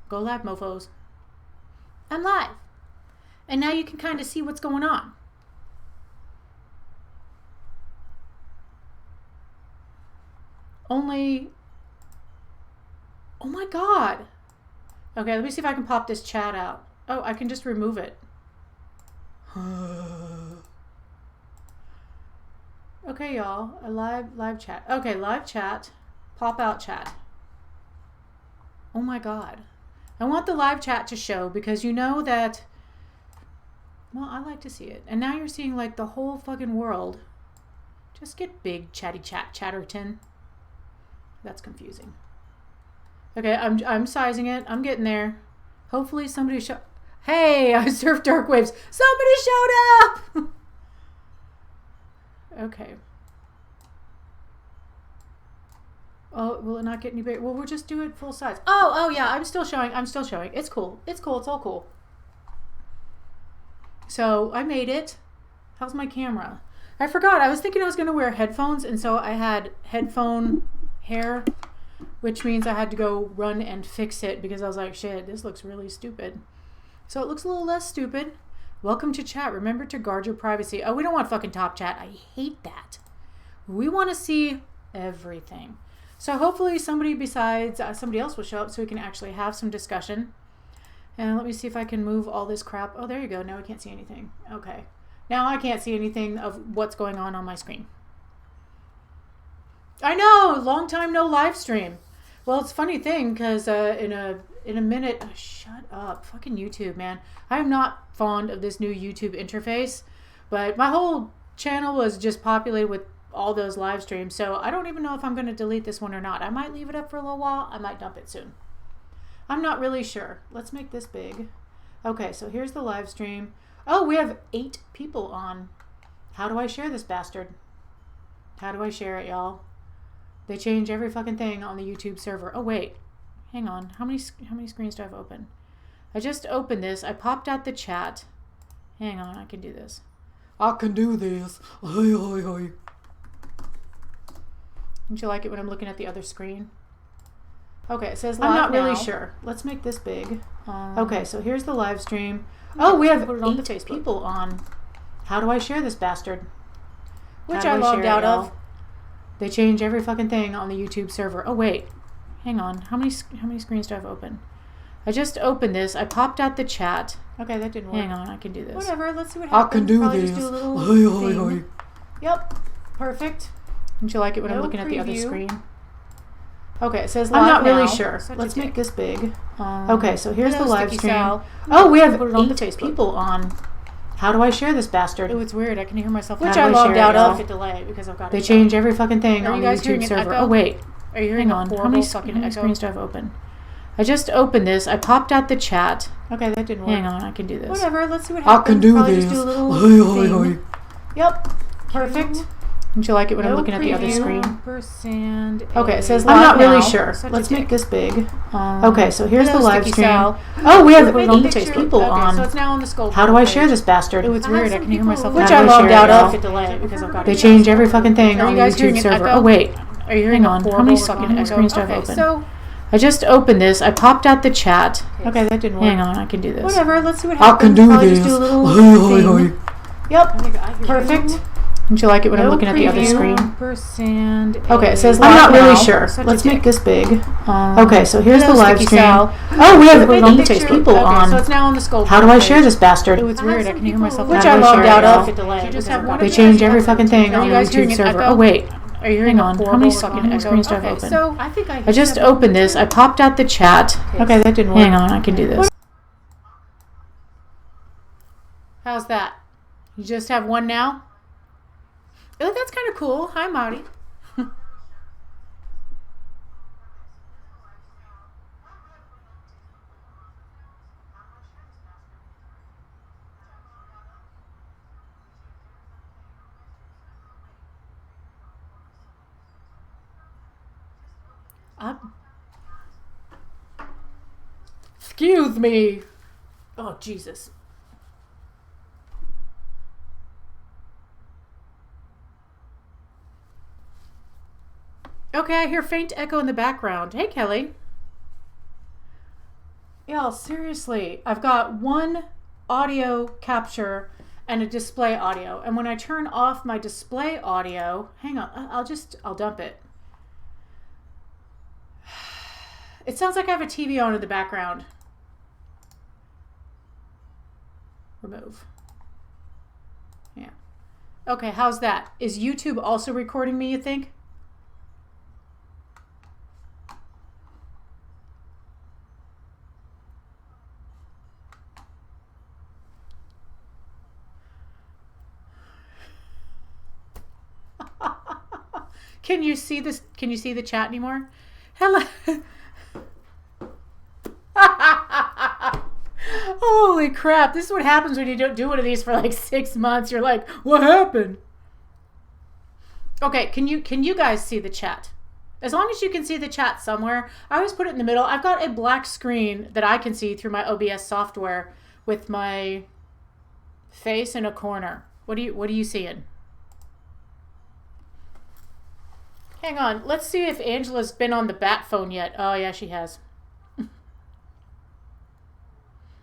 Go live, mofos. I'm live. And now you can kind of see what's going on. Only... Oh my god. Okay, let me see if I can pop this chat out. Oh, I can just remove it. Okay, y'all. A live chat. Okay, live chat. Pop out chat. Oh my god. I want the live chat to show because you know that... Well, I like to see it. And now you're seeing like the whole fucking world. Just get big, chatty chatterton. That's confusing. Okay, I'm sizing it. I'm getting there. Hopefully somebody show... Hey, I surfed dark waves. Somebody showed up! Okay. Oh, will it not get any bigger? Well, we'll just do it full size. Oh yeah, I'm still showing. It's cool. It's cool. It's all cool. So I made it. How's my camera? I forgot. I was thinking I was going to wear headphones, and so I had headphone hair, which means I had to go run and fix it because I was like, shit, this looks really stupid. So it looks a little less stupid. Welcome to chat. Remember to guard your privacy. Oh, we don't want fucking top chat. I hate that. We want to see everything. So hopefully somebody besides somebody else will show up so we can actually have some discussion. And let me see if I can move all this crap. Oh, there you go. Now we can't see anything. Okay. Now I can't see anything of what's going on my screen. I know! Long time no live stream. Well, it's a funny thing because in a minute... Oh, shut up. Fucking YouTube, man. I am not fond of this new YouTube interface. But my whole channel was just populated with all those live streams. So I don't even know if I'm going to delete this one or not. I might leave it up for a little while. I might dump it soon. I'm not really sure. Let's make this big. Okay, so here's the live stream. Oh, we have 8 people on. How do I share this bastard? How do I share it, y'all? They change every fucking thing on the YouTube server. Oh, wait. Hang on. How many screens do I have open? I just opened this. I popped out the chat. Hang on. I can do this. I can do this. Don't you like it when I'm looking at the other screen? Okay, it says live. I'm not really sure. Let's make this big. Okay, so here's the live stream. Oh, we have 8 people on. How do I share this bastard? Which I logged out of. They change every fucking thing on the YouTube server. Oh, wait. Hang on. How many screens do I have open? I just opened this. I popped out the chat. Okay, that didn't work. Hang on. I can do this. Whatever. Let's see what happens. I can do this. Just do a little thing. Yep. Perfect. Don't you like it when I'm looking at the other screen? Okay, it says live. I'm not really sure. Let's make this big. Okay, so here's the live stream. Oh, we have 8 people on. How do I share this bastard? Oh, it's weird. I can hear myself. Which I logged out of. Delay because I've got. They change every fucking thing on the YouTube server. Oh wait. Are you hearing on? How many screens do I have open? I just opened this. I popped out the chat. Okay, that didn't work. Hang on. I can do this. Whatever. Let's see what happens. I can do this. Just do a little thing. Yep. Perfect. Don't you like it when I'm looking at the other screen? Okay, it says live. I'm not really sure. Let's make this big. Okay, so here's the live stream. Oh, we have 8 people on. So it's now on the Skullgirdle. How do I share this bastard? Oh, it's weird. I can hear myself. Which I logged out of. Delay because I've got. They change every fucking thing on the YouTube server. Oh wait. Are you hearing on? How many screens do I have open? I just opened this. I popped out the chat. Okay, that didn't work. Hang on. I can do this. Whatever. Let's see what happens. I can do this. Just do a little thing. Yep. Perfect. Don't you like it when I'm looking at the other screen? Okay, it says live. I'm not really sure. Let's make this big. Okay, so here's the live stream. Oh, we have 8 people on. So it's now on the Skullgirdle. How do I share this bastard? Oh, it's weird. I can hear myself. Which I logged out of. They change every fucking thing on the YouTube server. Oh wait. Are you hearing on? How many screens do I have open? So I just opened this. I popped out the chat. Okay, that didn't work. Hang on. I can do this. How's that? You just have one now? Oh, that's kind of cool. Hi, Marty. Excuse me. Oh, Jesus. Okay, I hear faint echo in the background. Hey, Kelly. Y'all, seriously, I've got one audio capture and a display audio. And when I turn off my display audio, hang on, I'll dump it. It sounds like I have a TV on in the background. Remove. Yeah. Okay, how's that? Is YouTube also recording me, you think? Can you see this? Can you see the chat anymore? Hello. Holy crap. This is what happens when you don't do one of these for like 6 months. You're like, what happened? Okay, can you guys see the chat? As long as you can see the chat somewhere. I always put it in the middle. I've got a black screen that I can see through my OBS software with my face in a corner. What are you seeing? Hang on. Let's see if Angela's been on the bat phone yet. Oh, yeah, she has.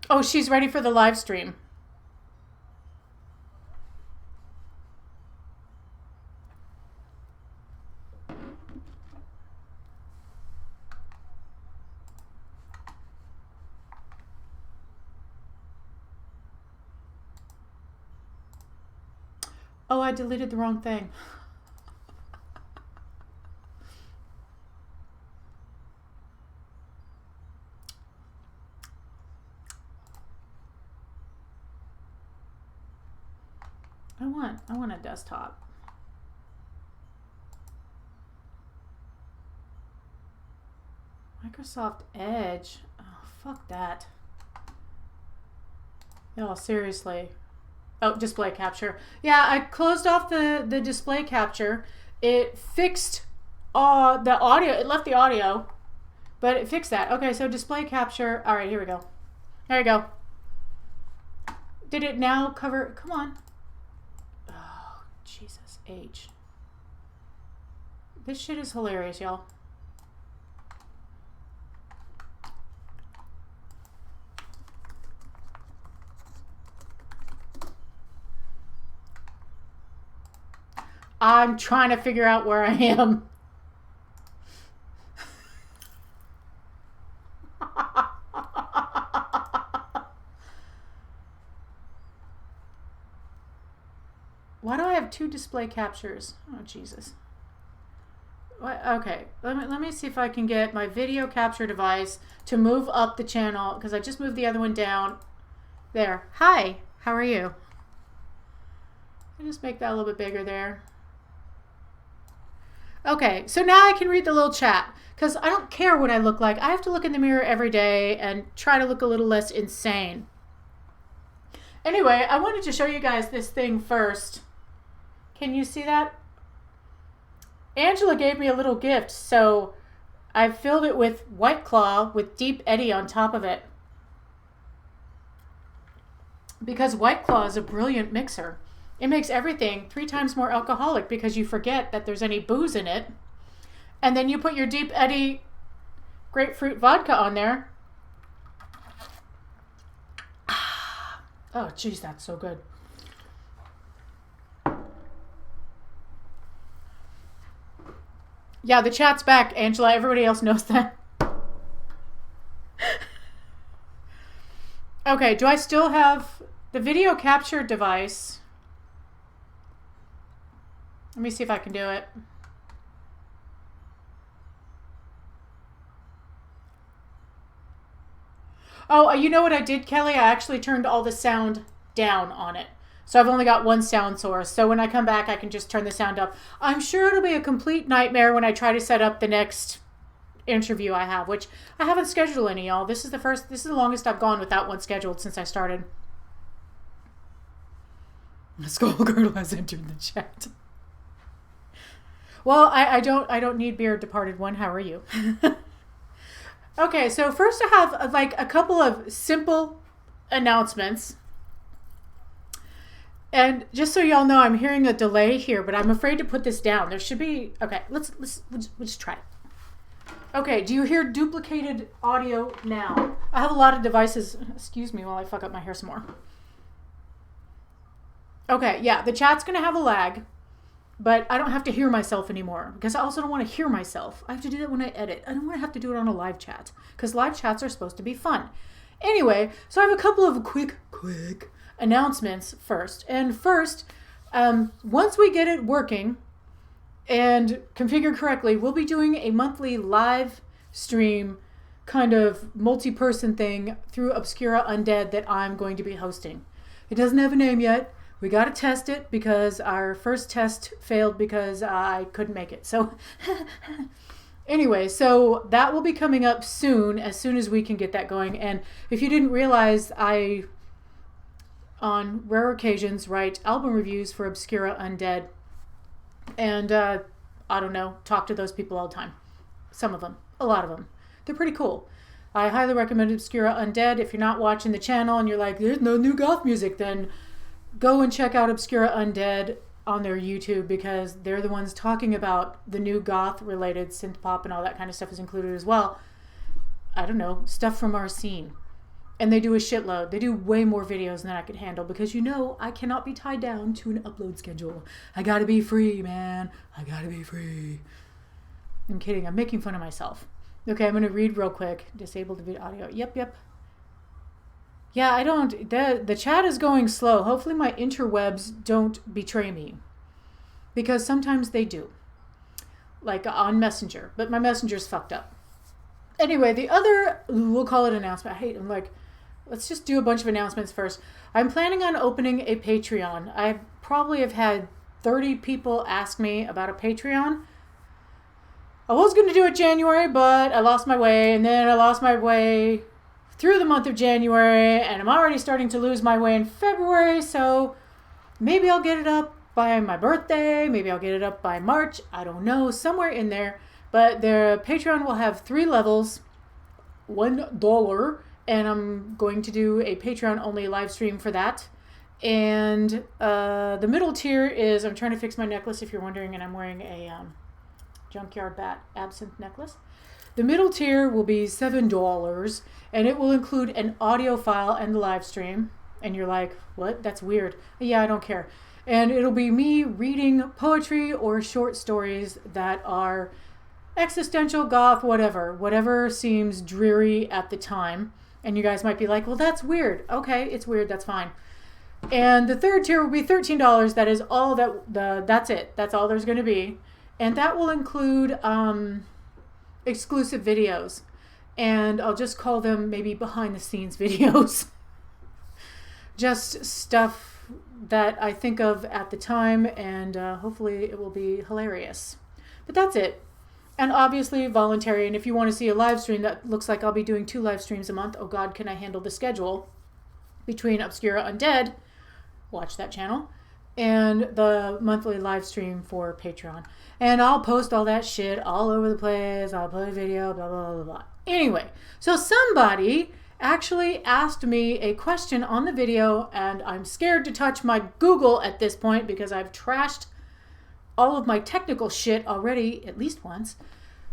Oh, she's ready for the live stream. Oh, I deleted the wrong thing. I want a desktop. Microsoft Edge. Oh, fuck that. No, seriously. Oh, display capture. Yeah, I closed off the display capture. It fixed the audio. It left the audio, but it fixed that. Okay, so display capture. All right, here we go. There you go. Did it now cover? Come on. Oh, Jesus H. This shit is hilarious, y'all. I'm trying to figure out where I am. Why do I have two display captures? Oh, Jesus. What? Okay, let me see if I can get my video capture device to move up the channel, because I just moved the other one down. There. Hi, how are you? I just make that a little bit bigger there. Okay, so now I can read the little chat, because I don't care what I look like. I have to look in the mirror every day and try to look a little less insane. Anyway, I wanted to show you guys this thing first. Can you see that? Angela gave me a little gift, so I filled it with White Claw with Deep Eddy on top of it. Because White Claw is a brilliant mixer. It makes everything 3 times more alcoholic because you forget that there's any booze in it. And then you put your Deep Eddy grapefruit vodka on there. Oh, geez, that's so good. Yeah, the chat's back, Angela. Everybody else knows that. Okay, do I still have the video capture device? Let me see if I can do it. Oh, you know what I did, Kelly? I actually turned all the sound down on it. So I've only got one sound source. So when I come back, I can just turn the sound up. I'm sure it'll be a complete nightmare when I try to set up the next interview I have, which I haven't scheduled any, y'all. This is the longest I've gone without one scheduled since I started. Skullgirdle has entered the chat. Well, I don't need beer, departed one. How are you? Okay, so first I have like a couple of simple announcements. And just so y'all know, I'm hearing a delay here, but I'm afraid to put this down. There should be, okay, we'll just try it. Okay, do you hear duplicated audio now? I have a lot of devices. Excuse me while I fuck up my hair some more. Okay, yeah, the chat's going to have a lag, but I don't have to hear myself anymore because I also don't want to hear myself. I have to do that when I edit. I don't want to have to do it on a live chat because live chats are supposed to be fun. Anyway, so I have a couple of quick announcements first. And first, once we get it working and configured correctly, we'll be doing a monthly live stream kind of multi-person thing through Obscura Undead that I'm going to be hosting. It doesn't have a name yet. We got to test it because our first test failed because I couldn't make it. So anyway, so that will be coming up soon as we can get that going. And if you didn't realize, I, on rare occasions, write album reviews for Obscura Undead. And, I don't know, talk to those people all the time. Some of them. A lot of them. They're pretty cool. I highly recommend Obscura Undead. If you're not watching the channel and you're like, there's no new goth music, then go and check out Obscura Undead on their YouTube because they're the ones talking about the new goth-related synth pop and all that kind of stuff is included as well. I don't know, stuff from our scene. And they do a shitload. They do way more videos than I could handle because, you know, I cannot be tied down to an upload schedule. I gotta be free, man. I gotta be free. I'm kidding. I'm making fun of myself. Okay, I'm going to read real quick. Disable the video audio. Yep. Yeah, I don't... The chat is going slow. Hopefully my interwebs don't betray me. Because sometimes they do. Like on Messenger. But my Messenger's fucked up. Anyway, the other... We'll call it announcement. I'm like... Let's just do a bunch of announcements first. I'm planning on opening a Patreon. I probably have had 30 people ask me about a Patreon. I was going to do it January, but I lost my way, and then I lost my way through the month of January, and I'm already starting to lose my way in February, so maybe I'll get it up by my birthday, maybe I'll get it up by March, I don't know, somewhere in there, but the Patreon will have 3 levels, $1, and I'm going to do a Patreon-only live stream for that, and the middle tier is, I'm trying to fix my necklace if you're wondering, and I'm wearing a... Junkyard Bat absinthe necklace. The middle tier will be $7 and it will include an audio file and the live stream. And you're like, what? That's weird. Yeah, I don't care. And it'll be me reading poetry or short stories that are existential, goth, whatever seems dreary at the time. And you guys might be like, well, that's weird. Okay, it's weird. That's fine. And the third tier will be $13. That is all that's it. That's all there's going to be. And that will include exclusive videos. And I'll just call them maybe behind the scenes videos. Just stuff that I think of at the time, and hopefully it will be hilarious. But that's it. And obviously voluntary. And if you want to see a live stream, that looks like I'll be doing 2 live streams a month. Oh God, can I handle the schedule? Between Obscura Undead, watch that channel, and the monthly live stream for Patreon. And I'll post all that shit all over the place. I'll put a video, blah, blah, blah, blah. Anyway, so somebody actually asked me a question on the video, and I'm scared to touch my Google at this point because I've trashed all of my technical shit already at least once,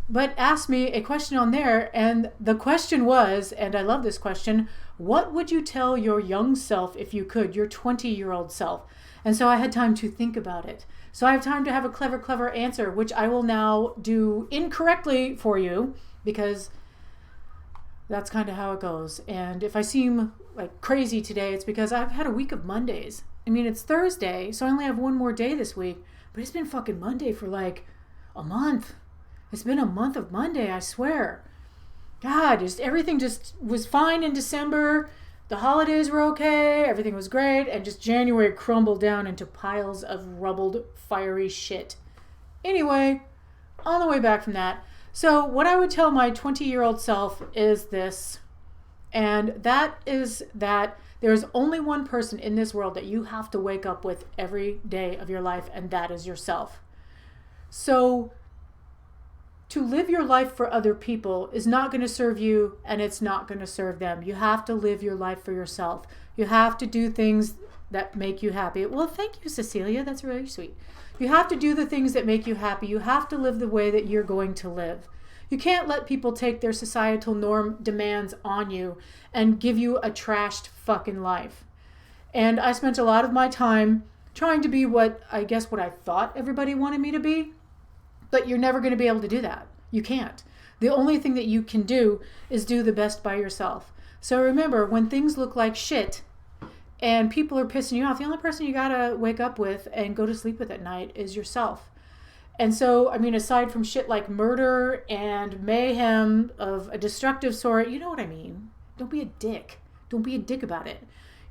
but asked me a question on there, and the question was, and I love this question, what would you tell your young self if you could, your 20-year-old self? And so I had time to think about it. So I have time to have a clever answer, which I will now do incorrectly for you because that's kind of how it goes. And if I seem like crazy today, it's because I've had a week of Mondays. I mean, it's Thursday, so I only have one more day this week, but it's been fucking Monday for like a month. It's been a month of Monday, I swear. God, everything just was fine in December. The holidays were okay, everything was great, and just January crumbled down into piles of rubbled, fiery shit. Anyway, on the way back from that, so what I would tell my 20-year-old self is this, and that is that there's only one person in this world that you have to wake up with every day of your life, and that is yourself. So to live your life for other people is not going to serve you, and it's not going to serve them. You have to live your life for yourself. You have to do things that make you happy. Well, thank you, Cecilia. That's really sweet. You have to do the things that make you happy. You have to live the way that you're going to live. You can't let people take their societal norm demands on you and give you a trashed fucking life. And I spent a lot of my time trying to be what I thought everybody wanted me to be. But you're never going to be able to do that. You can't. The only thing that you can do is do the best by yourself. So remember, when things look like shit and people are pissing you off, the only person you got to wake up with and go to sleep with at night is yourself. And so, I mean, aside from shit like murder and mayhem of a destructive sort, you know what I mean? Don't be a dick. Don't be a dick about it.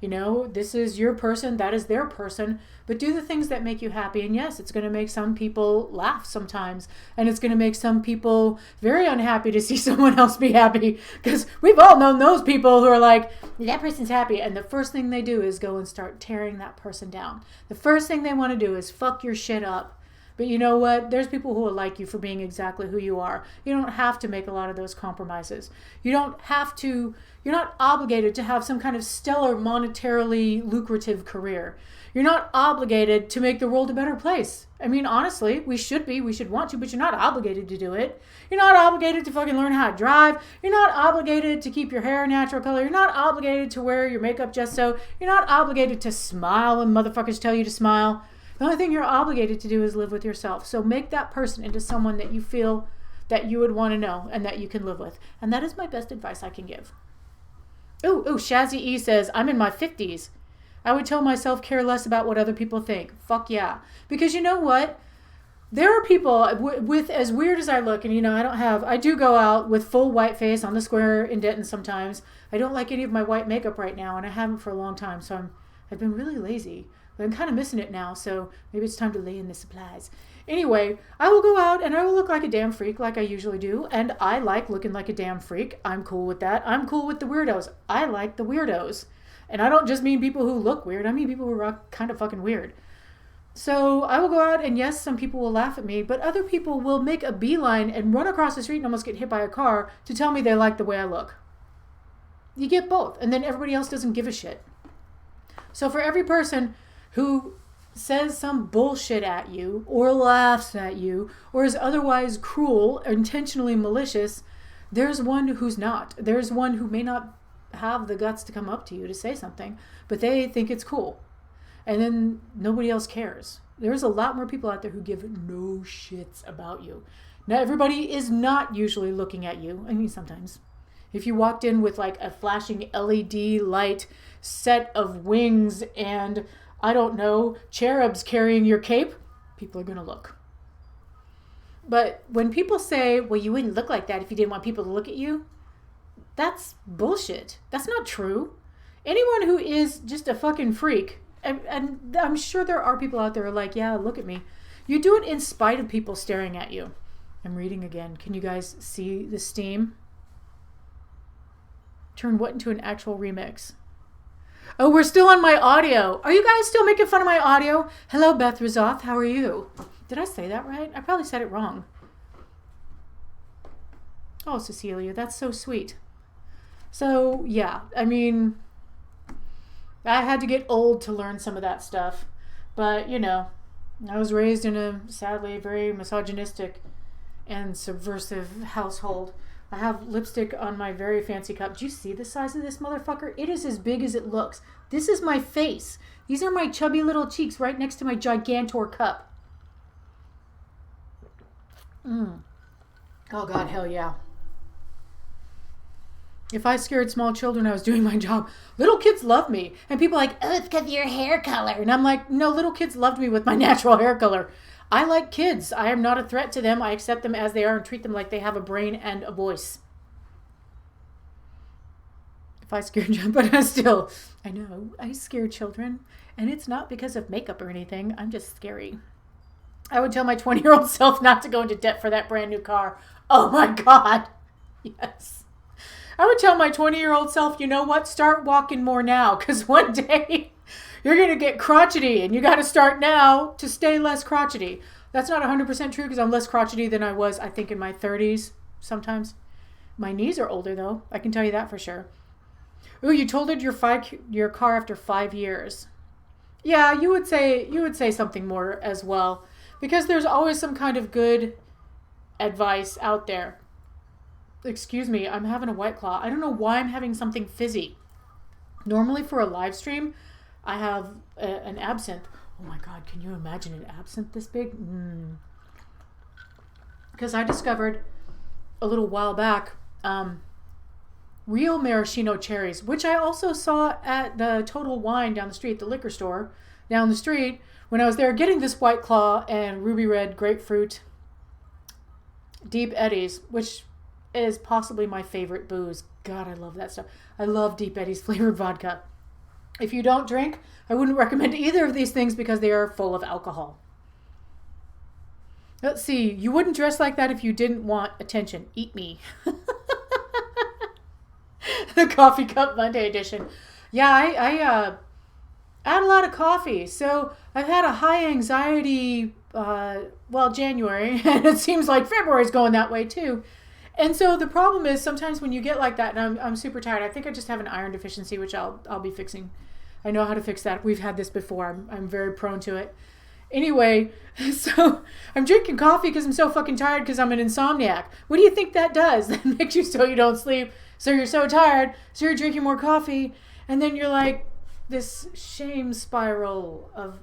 You know, this is your person, that is their person, but do the things that make you happy. And yes, it's going to make some people laugh sometimes, and it's going to make some people very unhappy to see someone else be happy, because we've all known those people who are like, that person's happy, and the first thing they do is go and start tearing that person down. The first thing they want to do is fuck your shit up. But you know what? There's people who will like you for being exactly who you are. You don't have to make a lot of those compromises. You don't have to, you're not obligated to have some kind of stellar, monetarily lucrative career. You're not obligated to make the world a better place. I mean, honestly, we should want to, but you're not obligated to do it. You're not obligated to fucking learn how to drive. You're not obligated to keep your hair a natural color. You're not obligated to wear your makeup just so. You're not obligated to smile when motherfuckers tell you to smile. The only thing you're obligated to do is live with yourself. So make that person into someone that you feel that you would want to know and that you can live with. And that is my best advice I can give. Ooh, Shazzy E says, I'm in my 50s. I would tell myself care less about what other people think. Fuck yeah. Because you know what? There are people with as weird as I look, and you know, I do go out with full white face on the square in Denton sometimes. I don't like any of my white makeup right now, and I haven't for a long time, so I've been really lazy. I'm kind of missing it now, so maybe it's time to lay in the supplies. Anyway, I will go out and I will look like a damn freak like I usually do, and I like looking like a damn freak. I'm cool with that. I'm cool with the weirdos. I like the weirdos. And I don't just mean people who look weird. I mean people who are kind of fucking weird. So I will go out and yes, some people will laugh at me, but other people will make a beeline and run across the street and almost get hit by a car to tell me they like the way I look. You get both, and then everybody else doesn't give a shit. So for every person who says some bullshit at you or laughs at you or is otherwise cruel or intentionally malicious, there's one who's not. There's one who may not have the guts to come up to you to say something, but they think it's cool. And then nobody else cares. There's a lot more people out there who give no shits about you. Now, everybody is not usually looking at you. I mean, sometimes. If you walked in with like a flashing LED light set of wings and I don't know, cherubs carrying your cape, people are going to look. But when people say, well, you wouldn't look like that if you didn't want people to look at you, that's bullshit. That's not true. Anyone who is just a fucking freak, and I'm sure there are people out there who are like, yeah, look at me. You do it in spite of people staring at you. I'm reading again. Can you guys see the steam? Turn what into an actual remix? Oh, we're still on my audio. Are you guys still making fun of my audio? Hello, Beth Razoth. How are you? Did I say that right? I probably said it wrong. Oh, Cecilia, that's so sweet. So, yeah, I mean, I had to get old to learn some of that stuff. But, you know, I was raised in a, sadly, very misogynistic and subversive household. I have lipstick on my very fancy cup. Do you see the size of this motherfucker? It is as big as it looks. This is my face. These are my chubby little cheeks right next to my gigantor cup. Oh, God, hell yeah. If I scared small children, I was doing my job. Little kids love me. And people are like, oh, it's because of your hair color. And I'm like, no, little kids loved me with my natural hair color. I like kids. I am not a threat to them. I accept them as they are and treat them like they have a brain and a voice. If I scare you, but I know, I scare children. And it's not because of makeup or anything. I'm just scary. I would tell my 20-year-old self not to go into debt for that brand new car. Oh my God. Yes. I would tell my 20-year-old self, you know what? Start walking more now. Because one day you're going to get crotchety, and you got to start now to stay less crotchety. That's not 100% true because I'm less crotchety than I was, I think, in my 30s sometimes. My knees are older, though. I can tell you that for sure. Ooh, you totaled your car after 5 years. Yeah, you would say something more as well because there's always some kind of good advice out there. excuse me, I'm having a White Claw. I don't know why I'm having something fizzy. Normally for a live stream, I have an absinthe. Oh my God, can you imagine an absinthe this big? Because I discovered a little while back real maraschino cherries, which I also saw at the Total Wine down the street, the liquor store down the street, when I was there getting this White Claw and ruby red grapefruit Deep Eddies, which is possibly my favorite booze. God, I love that stuff. I love Deep Eddies flavored vodka. If you don't drink, I wouldn't recommend either of these things because they are full of alcohol. Let's see. You wouldn't dress like that if you didn't want attention. Eat me. The Coffee Cup Monday edition. Yeah, I had a lot of coffee. So I've had a high anxiety, January, and it seems like February's going that way too. And so the problem is sometimes when you get like that, and I'm super tired, I think I just have an iron deficiency, which I'll be fixing. I know how to fix that. We've had this before. I'm very prone to it. Anyway, so I'm drinking coffee because I'm so fucking tired because I'm an insomniac. What do you think that does? That makes you so you don't sleep. So you're so tired. So you're drinking more coffee. And then you're like this shame spiral of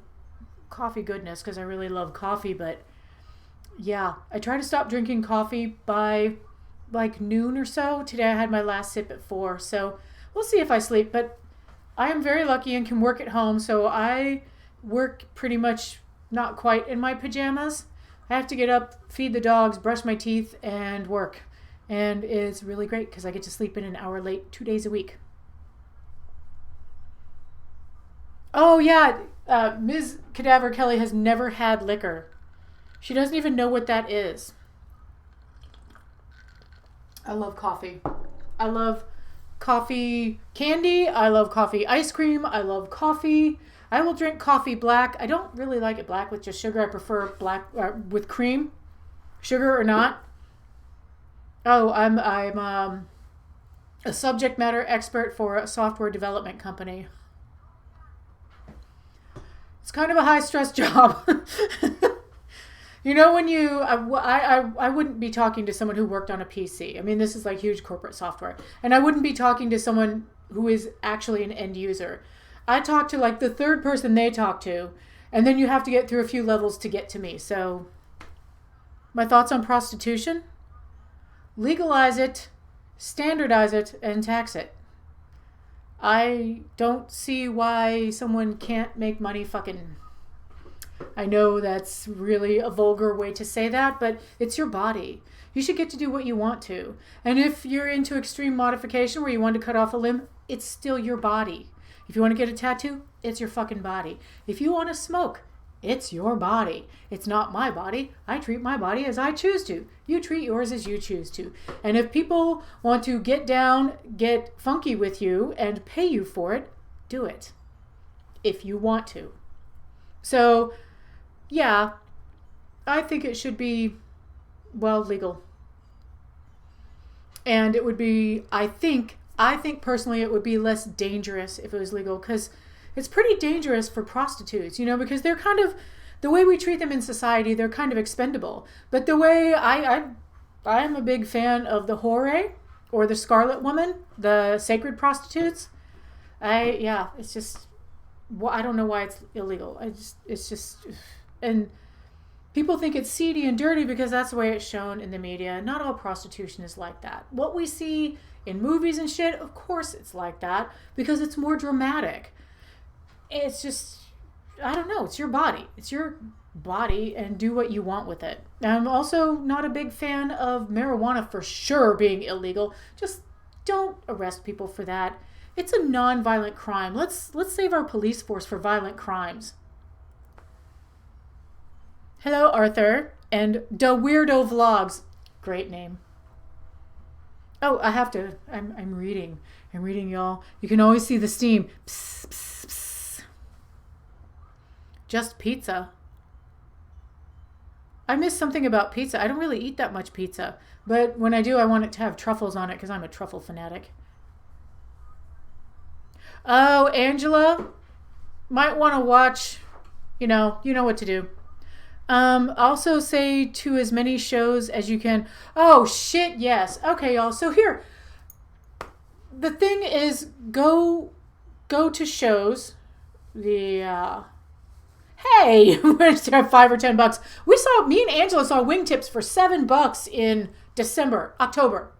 coffee goodness because I really love coffee. But yeah, I try to stop drinking coffee by like noon or so. Today I had my last sip at 4. So we'll see if I sleep. But I am very lucky and can work at home. So I work pretty much not quite in my pajamas. I have to get up, feed the dogs, brush my teeth, and work. And it's really great because I get to sleep in an hour late 2 days a week. Oh yeah, Ms. Cadaver Kelly has never had liquor. She doesn't even know what that is. I love coffee. I love coffee candy. I love coffee ice cream. I love coffee. I will drink coffee black. I don't really like it black with just sugar. I prefer black with cream, sugar or not. Oh, I'm a subject matter expert for a software development company. It's kind of a high stress job. You know, when you, I wouldn't be talking to someone who worked on a PC. I mean, this is like huge corporate software. And I wouldn't be talking to someone who is actually an end user. I talk to like the third person they talk to, and then you have to get through a few levels to get to me. So my thoughts on prostitution? Legalize it, standardize it, and tax it. I don't see why someone can't make money fucking. I know that's really a vulgar way to say that, but it's your body. You should get to do what you want to. And if you're into extreme modification where you want to cut off a limb, it's still your body. If you want to get a tattoo, it's your fucking body. If you want to smoke, it's your body. It's not my body. I treat my body as I choose to. You treat yours as you choose to. And if people want to get down, get funky with you, and pay you for it, do it. If you want to. So, yeah, I think it should be, well, legal. And it would be, I think personally it would be less dangerous if it was legal, because it's pretty dangerous for prostitutes, you know, because they're kind of, the way we treat them in society, they're kind of expendable. But the way I'm a big fan of the Hore or the Scarlet Woman, the sacred prostitutes. It's just, well, I don't know why it's illegal. It's just, and people think it's seedy and dirty because that's the way it's shown in the media. Not all prostitution is like that. What we see in movies and shit, of course it's like that because it's more dramatic. It's just, I don't know, it's your body. It's your body and do what you want with it. I'm also not a big fan of marijuana for sure being illegal. Just don't arrest people for that. It's a non-violent crime. Let's save our police force for violent crimes. Hello, Arthur, and Da Weirdo Vlogs. Great name. Oh, I have to. I'm reading. I'm reading, y'all. You can always see the steam. Psst, psst, psst. Just pizza. I miss something about pizza. I don't really eat that much pizza, but when I do, I want it to have truffles on it because I'm a truffle fanatic. Oh, Angela, might want to watch. You know what to do. Also say to as many shows as you can. Oh, shit, yes. Okay, y'all. So here, the thing is, go to shows. Hey, we're just have $5 or $10. Me and Angela saw Wingtips for $7 in October.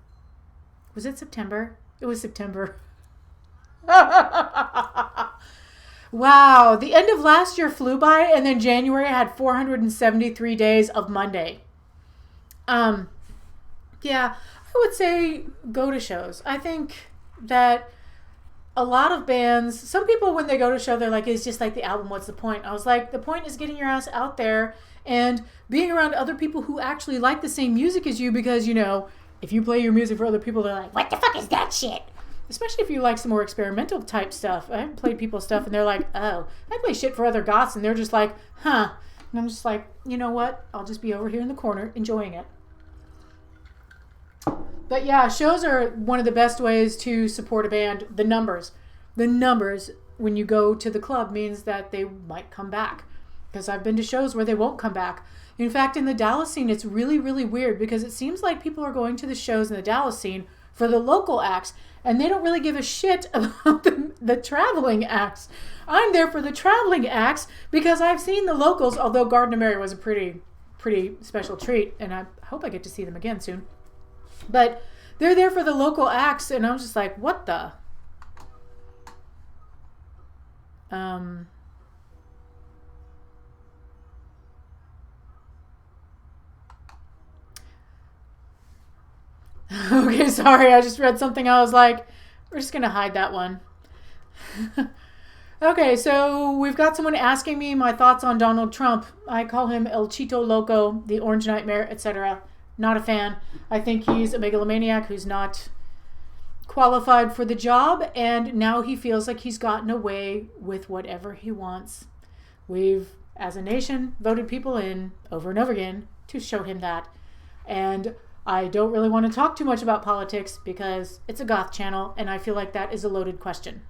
Was it September? It was September. Wow, the end of last year flew by, and then January had 473 days of Monday. Yeah, I would say go to shows. I think that a lot of bands, some people when they go to a show, they're like, it's just like the album, what's the point? I was like, the point is getting your ass out there and being around other people who actually like the same music as you, because, you know, if you play your music for other people, they're like, what the fuck is that shit? Especially if you like some more experimental type stuff. I haven't played people's stuff and they're like, oh, I play shit for other goths, and they're just like, huh. And I'm just like, you know what? I'll just be over here in the corner enjoying it. But yeah, shows are one of the best ways to support a band. The numbers when you go to the club means that they might come back. Because I've been to shows where they won't come back. In fact, in the Dallas scene, it's really, really weird because it seems like people are going to the shows in the Dallas scene for the local acts, and they don't really give a shit about the traveling acts. I'm there for the traveling acts because I've seen the locals, although Garden Mary was a pretty special treat, and I hope I get to see them again soon. But they're there for the local acts, and I'm just like, what the? Okay, sorry, I just read something. I was like, we're just going to hide that one. Okay, so we've got someone asking me my thoughts on Donald Trump. I call him El Chito Loco, the Orange Nightmare, etc. Not a fan. I think he's a megalomaniac who's not qualified for the job, and now he feels like he's gotten away with whatever he wants. We've, as a nation, voted people in over and over again to show him that. And I don't really want to talk too much about politics because it's a goth channel, and I feel like that is a loaded question.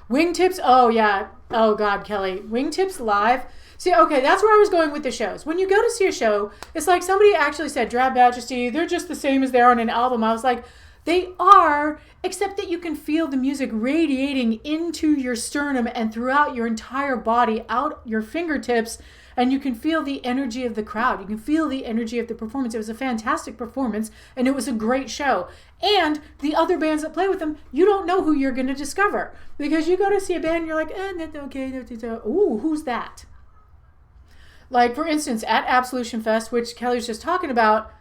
Wingtips, oh yeah. Oh God, Kelly. Wingtips live. See, okay, that's where I was going with the shows. When you go to see a show, it's like somebody actually said, Drab Majesty, they're just the same as they are on an album. I was like, they are, except that you can feel the music radiating into your sternum and throughout your entire body, out your fingertips, and you can feel the energy of the crowd. You can feel the energy of the performance. It was a fantastic performance, and it was a great show. And the other bands that play with them, you don't know who you're going to discover. Because you go to see a band, and you're like, okay, ooh, who's that? Like, for instance, at Absolution Fest, which Kelly's just talking about,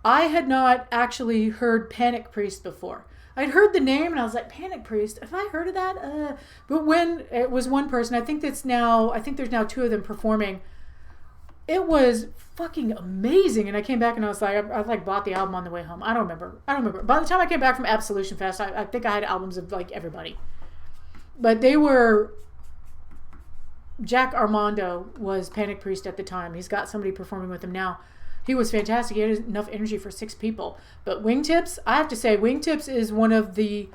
I had not actually heard Panic Priest before. I'd heard the name, and I was like, Panic Priest? Have I heard of that? But when it was one person, I think there's now 2 of them performing. It was fucking amazing. And I came back and I was like, I like bought the album on the way home. I don't remember. By the time I came back from Absolution Fest, I think I had albums of like everybody. But they were, Jack Armando was Panic Priest at the time. He's got somebody performing with him now. He was fantastic. He had enough energy for 6 people. But Wingtips, I have to say, Wingtips is one of the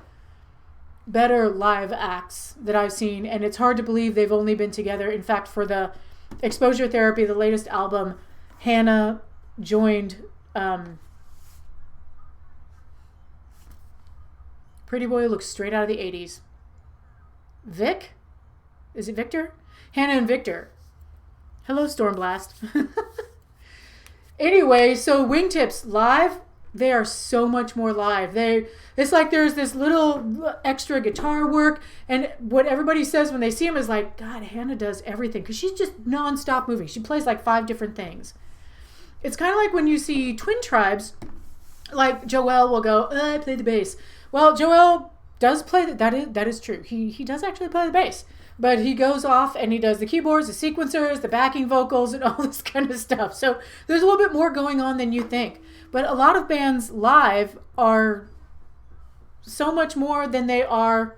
better live acts that I've seen. And it's hard to believe they've only been together. In fact, for the Exposure Therapy, the latest album, Hannah joined Pretty Boy looks straight out of the 80s. Vic? Is it Victor? Hannah and Victor. Hello, Stormblast. Anyway, so Wingtips live, they are so much more live. It's like there's this little extra guitar work, and what everybody says when they see him is like, God, Hannah does everything, because she's just nonstop moving. She plays like 5 different things. It's kind of like when you see Twin Tribes, like Joel will go, I play the bass. Well, Joel does play, that is true. He does actually play the bass. But he goes off and he does the keyboards, the sequencers, the backing vocals, and all this kind of stuff. So there's a little bit more going on than you think. But a lot of bands live are so much more than they are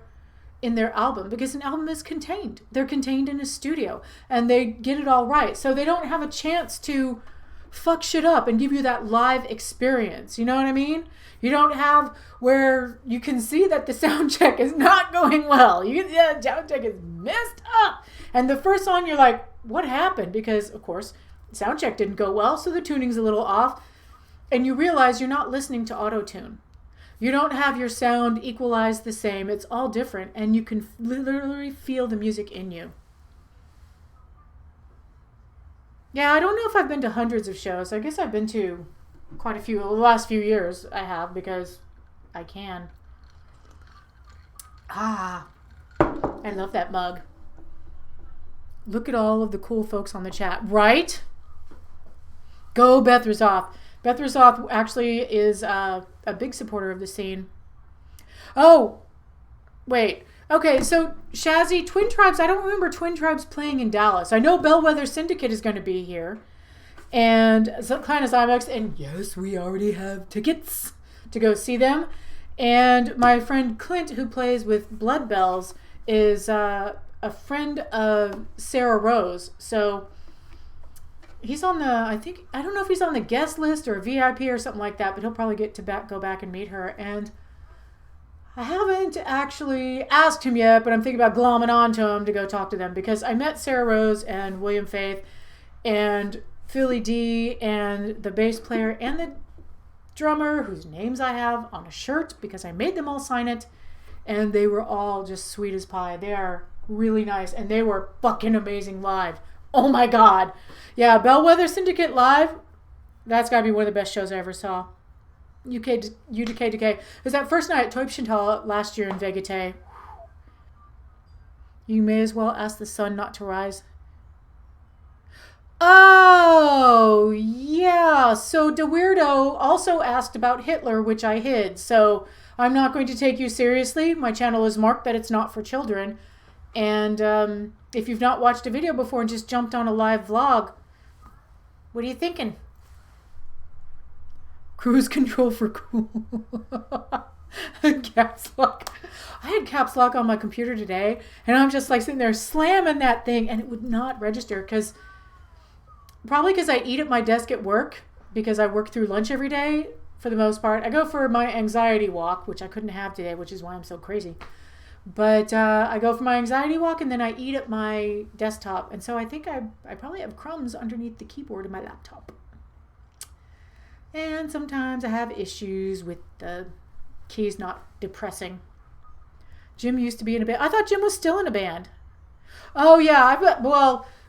in their album, because an album is contained. They're contained in a studio, and they get it all right. So they don't have a chance to fuck shit up and give you that live experience. You know what I mean? You don't have where you can see that the sound check is not going well. The sound check is messed up. And the first song you're like, what happened? Because, of course, sound check didn't go well, so the tuning's a little off. And you realize you're not listening to auto-tune. You don't have your sound equalized the same. It's all different. And you can literally feel the music in you. Yeah, I don't know if I've been to hundreds of shows. I guess I've been to quite a few. The last few years I have, because I can. I love that mug. Look at all of the cool folks on the chat. Right? Go Beth Razoff. Beth Razoff actually is a big supporter of the scene. Oh, wait. Okay, so Shazzy, Twin Tribes, I don't remember Twin Tribes playing in Dallas. I know Bellwether Syndicate is going to be here. And Klein as IMAX, and yes, we already have tickets to go see them. And my friend Clint, who plays with Blood Bells, is a friend of Sarah Rose. So he's on the, I don't know if he's on the guest list or a VIP or something like that, but he'll probably get to go back and meet her. And I haven't actually asked him yet, but I'm thinking about glomming on to him to go talk to them, because I met Sarah Rose and William Faith and Philly D and the bass player and the drummer, whose names I have on a shirt because I made them all sign it, and they were all just sweet as pie. They are really nice, and they were fucking amazing live. Oh my god. Yeah, Bellwether Syndicate live, that's gotta be one of the best shows I ever saw. UDK. It was that first night at Toy Chantal last year in Vegate. You may as well ask the sun not to rise. Oh, yeah. So DeWeirdo also asked about Hitler, which I hid. So I'm not going to take you seriously. My channel is marked that it's not for children. And if you've not watched a video before and just jumped on a live vlog, what are you thinking? Cruise control for cool. Caps lock. I had caps lock on my computer today, and I'm just like sitting there slamming that thing, and it would not register probably because I eat at my desk at work, because I work through lunch every day for the most part. I go for my anxiety walk, which I couldn't have today, which is why I'm so crazy. But I go for my anxiety walk, and then I eat at my desktop, and so I think I probably have crumbs underneath the keyboard of my laptop. And sometimes I have issues with the keys not depressing. Jim used to be in a band. I thought Jim was still in a band. Oh, yeah.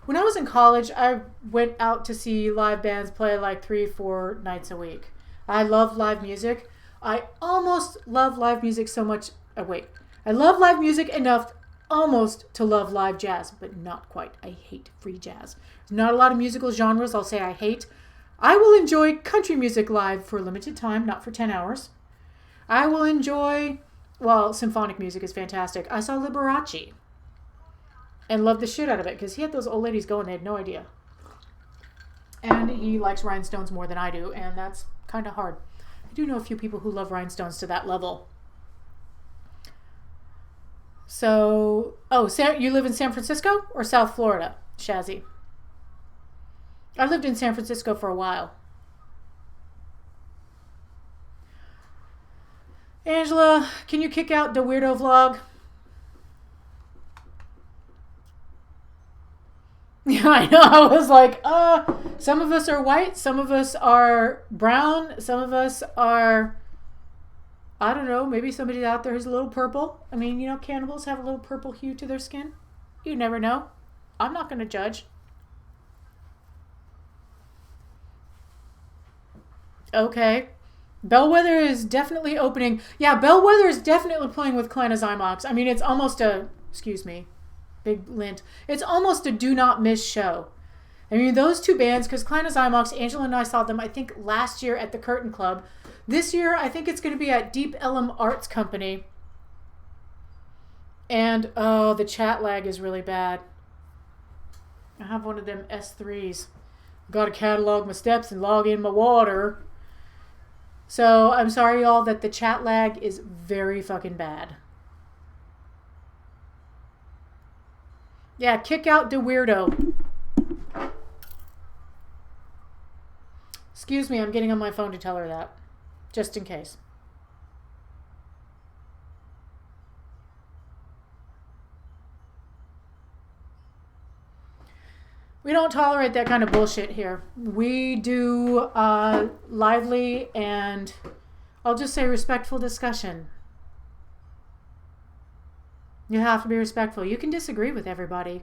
When I was in college, I went out to see live bands play like 3-4 nights a week. I love live music. I almost love live music so much. I love live music enough almost to love live jazz, but not quite. I hate free jazz. There's not a lot of musical genres I'll say I hate. I will enjoy country music live for a limited time, not for 10 hours. I will enjoy, symphonic music is fantastic. I saw Liberace and loved the shit out of it, because he had those old ladies going, they had no idea. And he likes rhinestones more than I do, and that's kind of hard. I do know a few people who love rhinestones to that level. So, you live in San Francisco or South Florida, Shazzy? I lived in San Francisco for a while. Angela, can you kick out the weirdo vlog? Yeah, I know. I was like, some of us are white, some of us are brown, some of us are, I don't know, maybe somebody out there who's a little purple. I mean, cannibals have a little purple hue to their skin. You never know. I'm not going to judge. Okay. Bellwether is definitely opening. Yeah, Bellwether is definitely playing with Klein Zymox. I mean, it's almost big lint. It's almost a do not miss show. I mean, those two bands, because Klein Zymox, Angela and I saw them, I think, last year at the Curtain Club. This year, I think it's going to be at Deep Ellum Arts Company. And, the chat lag is really bad. I have one of them S3s. Got to catalog my steps and log in my water. So I'm sorry, y'all, that the chat lag is very fucking bad. Yeah, kick out the weirdo. excuse me, I'm getting on my phone to tell her that. Just in case. We don't tolerate that kind of bullshit here. We do lively and, I'll just say, respectful discussion. You have to be respectful. You can disagree with everybody,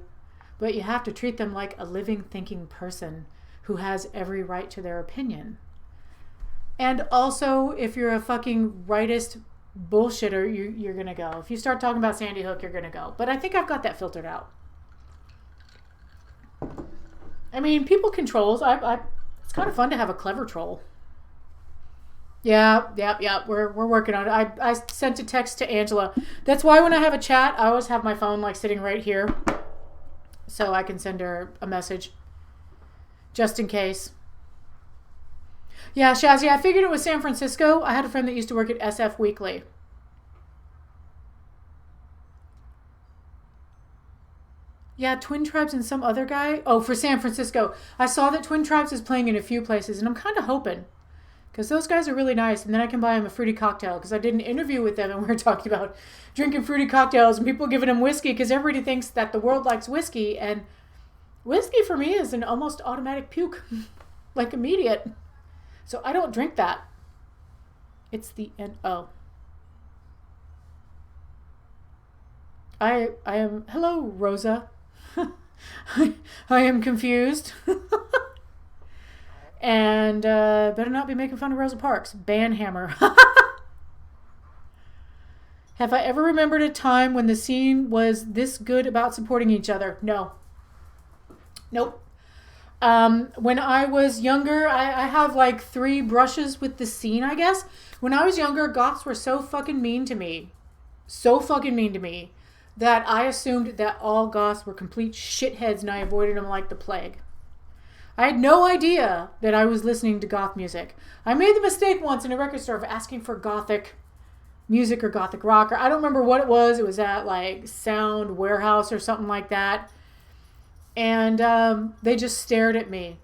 but you have to treat them like a living, thinking person who has every right to their opinion. And also, if you're a fucking rightist bullshitter, you're going to go. If you start talking about Sandy Hook, you're going to go. But I think I've got that filtered out. I mean, people can trolls. It's kind of fun to have a clever troll. Yeah. We're working on it. I sent a text to Angela. That's why when I have a chat, I always have my phone like sitting right here, so I can send her a message, just in case. Yeah, Shazzy, I figured it was San Francisco. I had a friend that used to work at SF Weekly. Yeah, Twin Tribes and some other guy. Oh, for San Francisco. I saw that Twin Tribes is playing in a few places, and I'm kind of hoping, because those guys are really nice, and then I can buy them a fruity cocktail, because I did an interview with them, and we were talking about drinking fruity cocktails, and people giving them whiskey, because everybody thinks that the world likes whiskey, and whiskey for me is an almost automatic puke, like immediate. So I don't drink that. It's the N-O. I am, hello, Rosa. I am confused. And better not be making fun of Rosa Parks. Banhammer. Have I ever remembered a time when the scene was this good about supporting each other? No. Nope. When I was younger, I have like 3 brushes with the scene, I guess. When I was younger, goths were so fucking mean to me. So fucking mean to me. That I assumed that all goths were complete shitheads and I avoided them like the plague. I had no idea that I was listening to goth music. I made the mistake once in a record store of asking for gothic music or gothic rock, or I don't remember what it was. It was at like Sound Warehouse or something like that. And they just stared at me.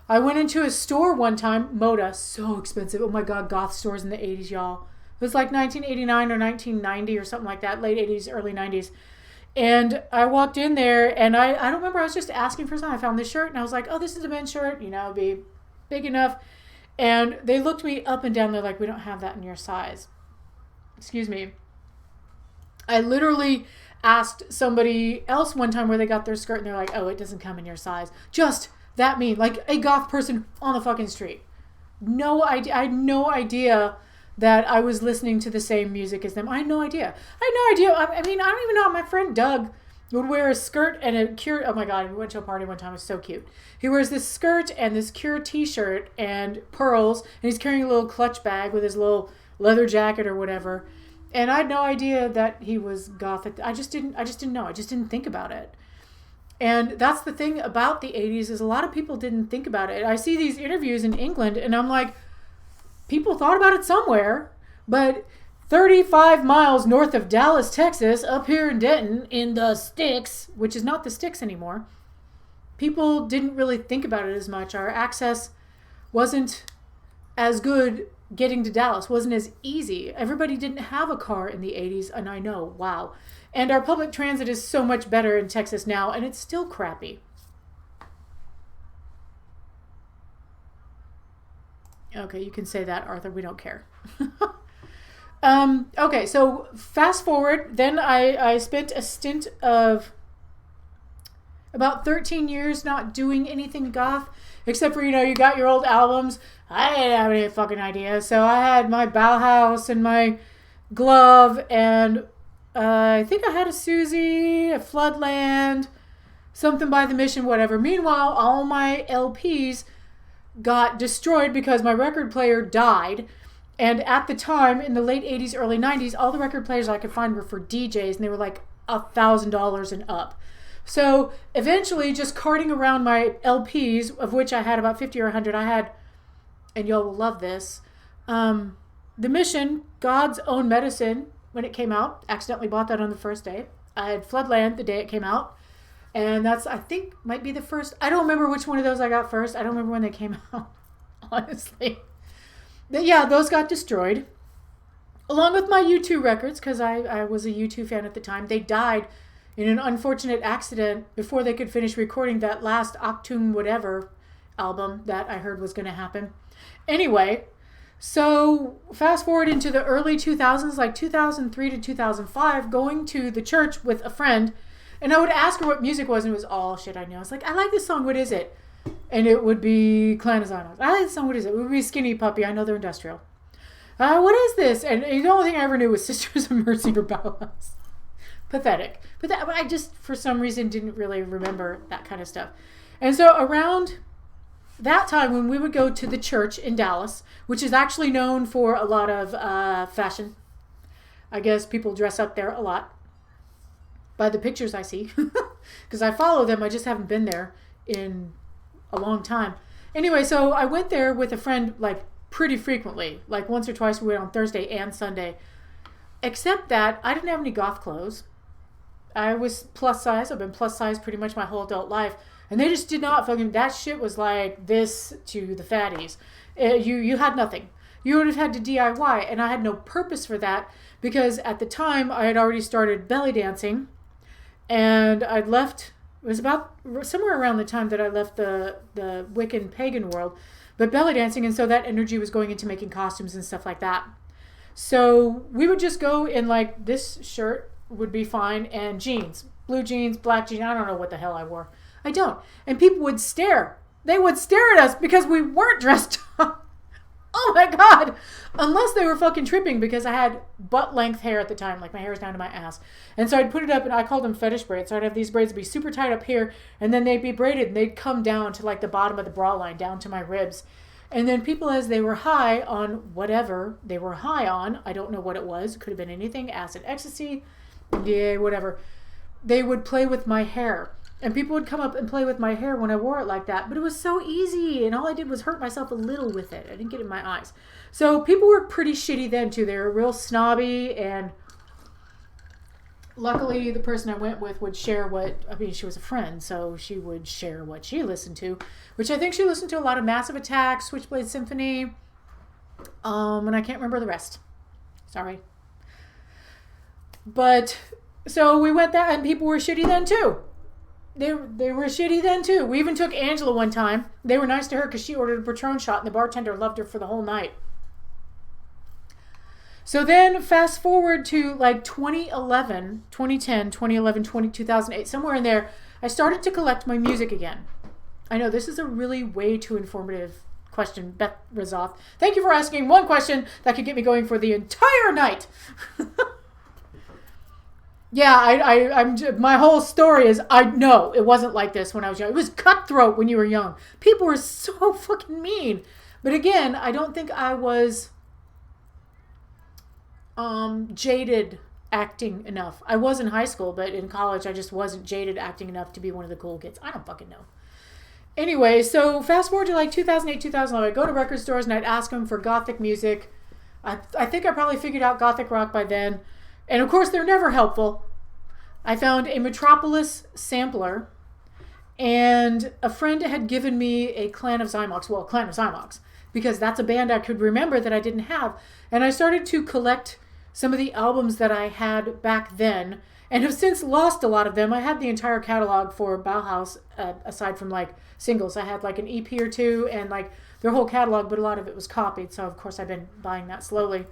I went into a store one time, Moda, so expensive. Oh my God, goth stores in the 80s, y'all. It was like 1989 or 1990 or something like that, late 80s, early 90s. And I walked in there, and I don't remember, I was just asking for something. I found this shirt, and I was like, oh, this is a men's shirt, you know, be big enough. And they looked me up and down. They're like, we don't have that in your size. Excuse me. I literally asked somebody else one time where they got their skirt, and they're like, oh, it doesn't come in your size. Just that mean, like a goth person on the fucking street. No idea. I had no idea that I was listening to the same music as them. I had no idea. I mean, I don't even know. My friend Doug would wear a skirt and a Cure. Oh my God, we went to a party one time. It was so cute. He wears this skirt and this Cure t-shirt and pearls, and he's carrying a little clutch bag with his little leather jacket or whatever. And I had no idea that he was gothic. I just didn't know. I just didn't think about it. And that's the thing about the 80s is a lot of people didn't think about it. I see these interviews in England, and I'm like, people thought about it somewhere, but 35 miles north of Dallas, Texas, up here in Denton, in the sticks, which is not the sticks anymore, people didn't really think about it as much. Our access wasn't as good. Getting to Dallas wasn't as easy. Everybody didn't have a car in the 80s, and I know, wow. And our public transit is so much better in Texas now, and it's still crappy. Okay, you can say that, Arthur. We don't care. Okay, so fast forward. Then I spent a stint of about 13 years not doing anything goth, except for, you got your old albums. I didn't have any fucking idea. So I had my Bauhaus and my Glove, and I think I had a Susie, a Floodland, something by the Mission, whatever. Meanwhile, all my LPs got destroyed because my record player died. And at the time, in the late 80s, early 90s, all the record players I could find were for DJs, and they were like $1,000 and up. So eventually, just carting around my LPs, of which I had about 50 or 100, I had, and y'all will love this, The Mission, God's Own Medicine, when it came out. Accidentally bought that on the first day. I had Floodland the day it came out. And that's, I think, might be the first. I don't remember which one of those I got first. I don't remember when they came out, honestly. But yeah, those got destroyed. Along with my U2 records, because I was a U2 fan at the time. They died in an unfortunate accident before they could finish recording that last Octoon whatever album that I heard was going to happen. Anyway, so fast forward into the early 2000s, like 2003 to 2005, going to the church with a friend. And I would ask her what music was, and it was all shit I knew. I was like, I like this song, what is it? And it would be Clan of Xymox. I like this song, what is it? It would be Skinny Puppy, I Know They're Industrial. What is this? And the only thing I ever knew was Sisters of Mercy or Bauhaus. Pathetic. But I just, for some reason, didn't really remember that kind of stuff. And so around that time when we would go to the church in Dallas, which is actually known for a lot of fashion. I guess people dress up there a lot. By the pictures I see, because I follow them. I just haven't been there in a long time. Anyway, so I went there with a friend like pretty frequently, like once or twice. We went on Thursday and Sunday, except that I didn't have any goth clothes. I was plus size. I've been plus size pretty much my whole adult life, and they just did not fucking. That shit was like this to the fatties. You had nothing. You would have had to DIY, and I had no purpose for that because at the time I had already started belly dancing. And I'd left, it was about somewhere around the time that I left the Wiccan pagan world, but belly dancing, and so that energy was going into making costumes and stuff like that. So we would just go in like this shirt would be fine, and jeans, blue jeans, black jeans, I don't know what the hell I wore. I don't. And people would stare. They would stare at us because we weren't dressed up. Oh my God. Unless they were fucking tripping because I had butt length hair at the time. Like my hair was down to my ass. And so I'd put it up and I called them fetish braids. So I'd have these braids be super tight up here and then they'd be braided and they'd come down to like the bottom of the bra line, down to my ribs. And then people, as they were high on whatever they were high on, I don't know what it was. It could have been anything, acid, ecstasy, yeah, whatever. They would play with my hair. And people would come up and play with my hair when I wore it like that. But it was so easy. And all I did was hurt myself a little with it. I didn't get it in my eyes. So people were pretty shitty then, too. They were real snobby. And luckily, the person I went with would share what... I mean, she was a friend. So she would share what she listened to. Which I think she listened to a lot of Massive Attack, Switchblade Symphony. And I can't remember the rest. Sorry. But... So we went there. And people were shitty then, too. They were shitty then too. We even took Angela one time. They were nice to her because she ordered a Patron shot and the bartender loved her for the whole night. So then fast forward to like 2011, 2010, 2011, 2008, somewhere in there, I started to collect my music again. I know this is a really way too informative question, Beth Razoff. Thank you for asking one question that could get me going for the entire night. Yeah, I'm. My whole story is, I know it wasn't like this when I was young. It was cutthroat when you were young. People were so fucking mean. But again, I don't think I was jaded acting enough. I was in high school, but in college I just wasn't jaded acting enough to be one of the cool kids. I don't fucking know. Anyway, so fast forward to like 2008, 2011. I'd go to record stores and I'd ask them for gothic music. I think I probably figured out gothic rock by then. And of course, they're never helpful. I found a Metropolis sampler, and a friend had given me a Clan of Xymox. Well, Clan of Xymox, because that's a band I could remember that I didn't have. And I started to collect some of the albums that I had back then, and have since lost a lot of them. I had the entire catalog for Bauhaus, aside from like singles. I had like an EP or two, and like their whole catalog, but a lot of it was copied. So of course, I've been buying that slowly.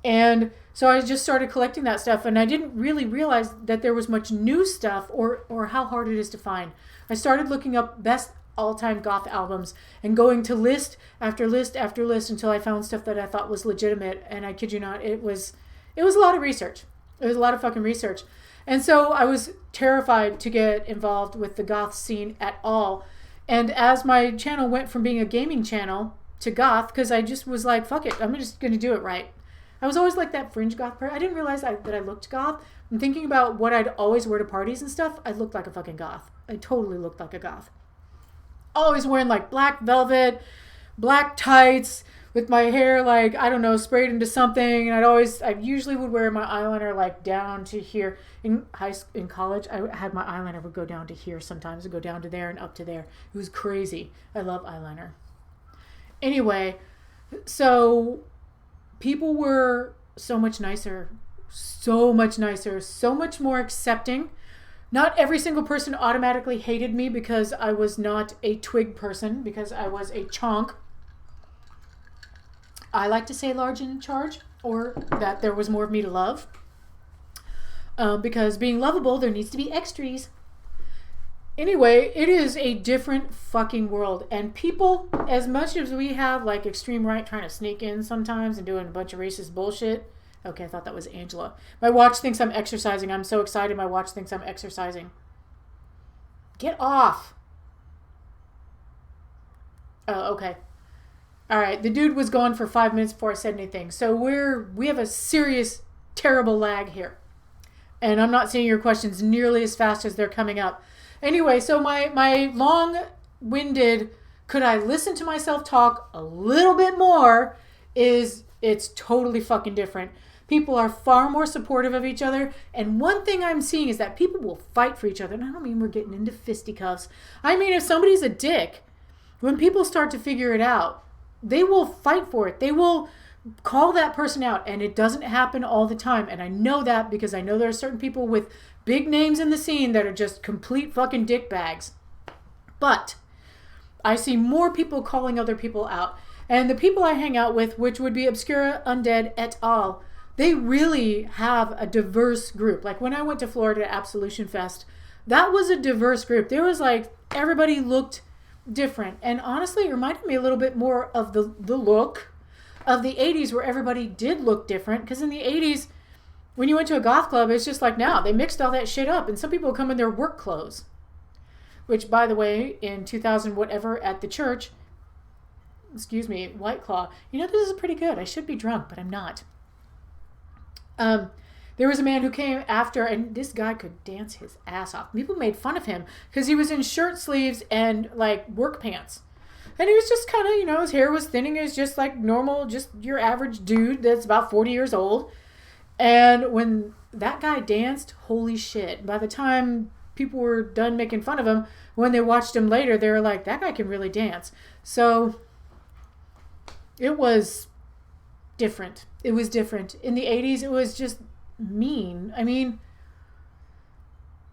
And so I just started collecting that stuff, and I didn't really realize that there was much new stuff or how hard it is to find. I started looking up best all-time goth albums and going to list after list after list until I found stuff that I thought was legitimate, and I kid you not, it was a lot of research. It was a lot of fucking research. And so I was terrified to get involved with the goth scene at all. And as my channel went from being a gaming channel to goth, because I just was like, fuck it, I'm just going to do it right. I was always like that fringe goth person. I didn't realize that I looked goth. I'm thinking about what I'd always wear to parties and stuff. I looked like a fucking goth. I totally looked like a goth. Always wearing like black velvet, black tights, with my hair, like, I don't know, sprayed into something. And I usually would wear my eyeliner like down to here. In college, I had my eyeliner would go down to here sometimes. It would go down to there and up to there. It was crazy. I love eyeliner. Anyway, so people were so much nicer, so much more accepting. Not every single person automatically hated me because I was not a twig person, because I was a chonk. I like to say large in charge, or that there was more of me to love. Because being lovable, there needs to be extras. Anyway, it is a different fucking world. And people, as much as we have like extreme right trying to sneak in sometimes and doing a bunch of racist bullshit. Okay, I thought that was Angela. My watch thinks I'm exercising. I'm so excited my watch thinks I'm exercising. Get off. Oh, okay. All right, the dude was gone for 5 minutes before I said anything. So we have a serious, terrible lag here. And I'm not seeing your questions nearly as fast as they're coming up. Anyway, so my long-winded, could I listen to myself talk a little bit more, it's totally fucking different. People are far more supportive of each other. And one thing I'm seeing is that people will fight for each other. And I don't mean we're getting into fisticuffs. I mean, if somebody's a dick, when people start to figure it out, they will fight for it. They will call that person out. And it doesn't happen all the time. And I know that because I know there are certain people with big names in the scene that are just complete fucking dick bags. But I see more people calling other people out. And the people I hang out with, which would be Obscura, Undead, et al., they really have a diverse group. Like when I went to Florida Absolution Fest, that was a diverse group. There was like, everybody looked different. And honestly, it reminded me a little bit more of the look of the 80s where everybody did look different. Because in the 80s, when you went to a goth club, it's just like now. They mixed all that shit up. And some people come in their work clothes. Which, by the way, in 2000 whatever at the church, excuse me, White Claw. You know, this is pretty good. I should be drunk, but I'm not. There was a man who came after, and this guy could dance his ass off. People made fun of him because he was in shirt sleeves and like work pants. And he was just kind of, you know, his hair was thinning. He was just like normal, just your average dude that's about 40 years old. And when that guy danced, holy shit. By the time people were done making fun of him, when they watched him later, they were like, that guy can really dance. So it was different. It was different. In the 80s, it was just mean. I mean,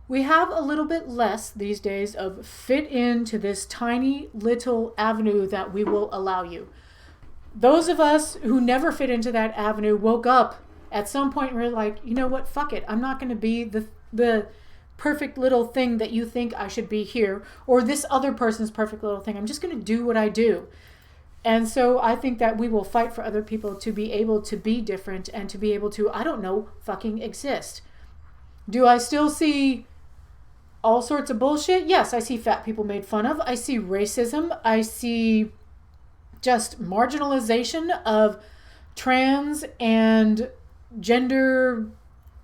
we have a little bit less these days of fit into this tiny little avenue that we will allow you. Those of us who never fit into that avenue woke up at some point and were like, you know what, fuck it. I'm not going to be the perfect little thing that you think I should be here, or this other person's perfect little thing. I'm just going to do what I do. And so I think that we will fight for other people to be able to be different and to be able to, I don't know, fucking exist. Do I still see all sorts of bullshit? Yes, I see fat people made fun of. I see racism. I see just marginalization of trans and gender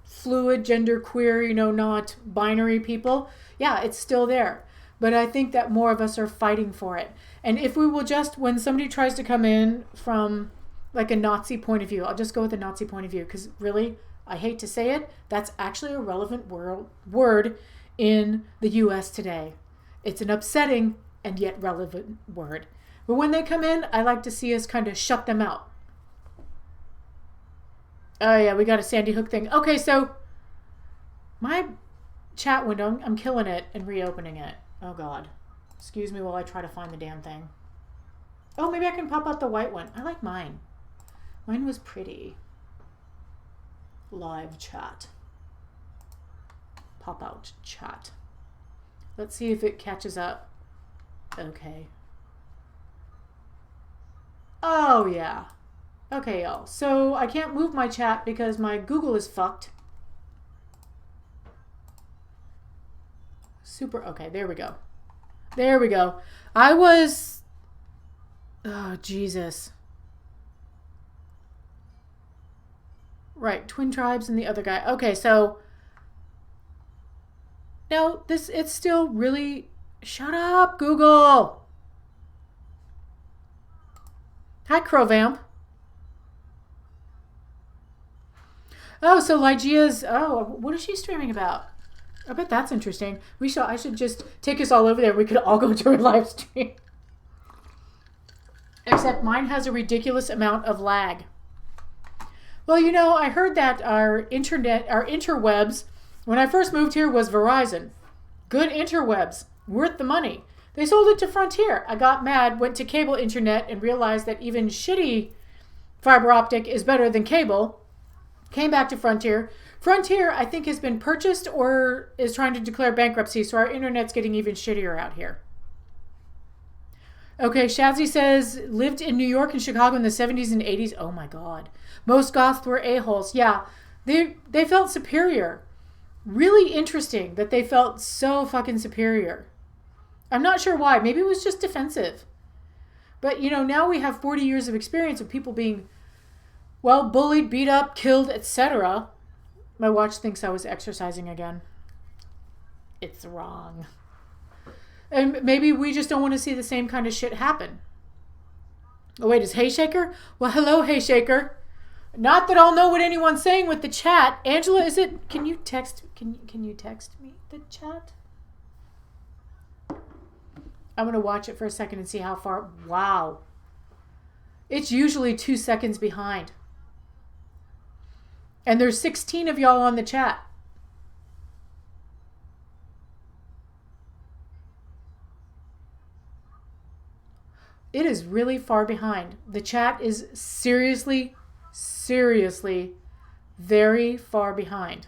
fluid, gender queer, you know, not binary people. Yeah, it's still there. But I think that more of us are fighting for it. And if we will just, when somebody tries to come in from like a Nazi point of view, I'll just go with the Nazi point of view because really, I hate to say it, that's actually a relevant word in the U.S. today. It's an upsetting and yet relevant word. But when they come in, I like to see us kind of shut them out. Oh yeah, we got a Sandy Hook thing. Okay, so my chat window, I'm killing it and reopening it. Oh God. Excuse me while I try to find the damn thing. Oh, maybe I can pop out the white one. I like mine. Mine was pretty. Live chat. Pop out chat. Let's see if it catches up. Okay. Oh, yeah. Okay, y'all. So I can't move my chat because my Google is fucked. Super. Okay, there we go. There we go. I was... Oh, Jesus. Right, Twin Tribes and the other guy. Okay, so... Now, it's still really... Shut up, Google! Hi, Crowvamp. Oh, so Lygia's... Oh, what is she streaming about? I bet that's interesting. I should just take us all over there. We could all go to her live stream. Except mine has a ridiculous amount of lag. Well, you know, I heard that our interwebs, when I first moved here, was Verizon. Good interwebs. Worth the money. They sold it to Frontier. I got mad, went to cable internet, and realized that even shitty fiber optic is better than cable. Came back to Frontier. Frontier, I think, has been purchased or is trying to declare bankruptcy, so our internet's getting even shittier out here. Okay, Shazzy says, lived in New York and Chicago in the 70s and 80s. Oh my God. Most goths were a-holes. Yeah, they felt superior. Really interesting that they felt so fucking superior. I'm not sure why. Maybe it was just defensive. But, you know, now we have 40 years of experience of people being, well, bullied, beat up, killed, etc. My watch thinks I was exercising again. It's wrong. And maybe we just don't want to see the same kind of shit happen. Oh, wait, is Hayshaker? Well, hello, Hayshaker. Not that I'll know what anyone's saying with the chat. Angela, is it... Can you text me the chat? I'm going to watch it for a second and see how far... Wow. It's usually 2 seconds behind. And there's 16 of y'all on the chat. It is really far behind. The chat is seriously very far behind.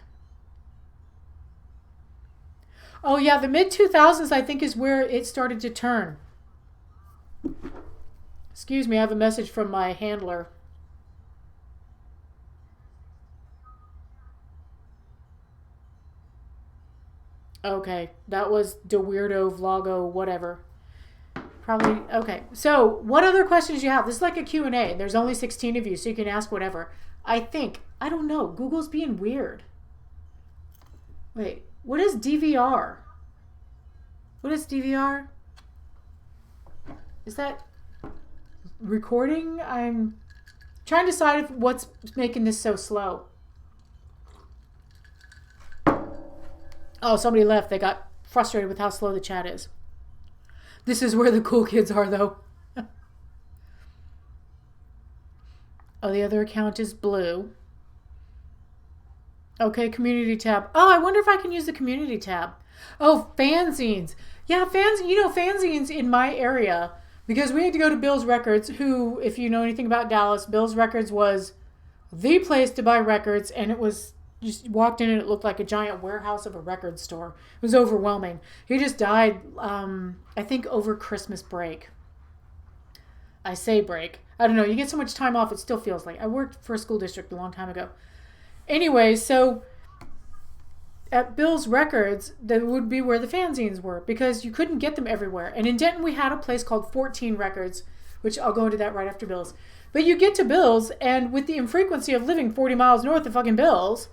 Oh yeah, the mid-2000s I think is where it started to turn. Excuse me, I have a message from my handler. Okay, that was the weirdo vlogo whatever. Probably, okay. So, what other questions do you have? This is like a Q&A. There's only 16 of you, so you can ask whatever. I don't know. Google's being weird. Wait, what is DVR? What is DVR? Is that recording? I'm trying to decide what's making this so slow. Oh, somebody left. They got frustrated with how slow the chat is. This is where the cool kids are, though. Oh, the other account is blue. Okay, community tab. Oh, I wonder if I can use the community tab. Oh, fanzines. Yeah, fanzines in my area, because we had to go to Bill's Records, who, if you know anything about Dallas, Bill's Records was the place to buy records, and it was... You just walked in and it looked like a giant warehouse of a record store. It was overwhelming. He just died, I think, over Christmas break. I say break. I don't know. You get so much time off, it still feels like. I worked for a school district a long time ago. Anyway, so at Bill's Records, that would be where the fanzines were, because you couldn't get them everywhere. And in Denton, we had a place called 14 Records, which I'll go into that right after Bill's. But you get to Bill's, and with the infrequency of living 40 miles north of fucking Bill's,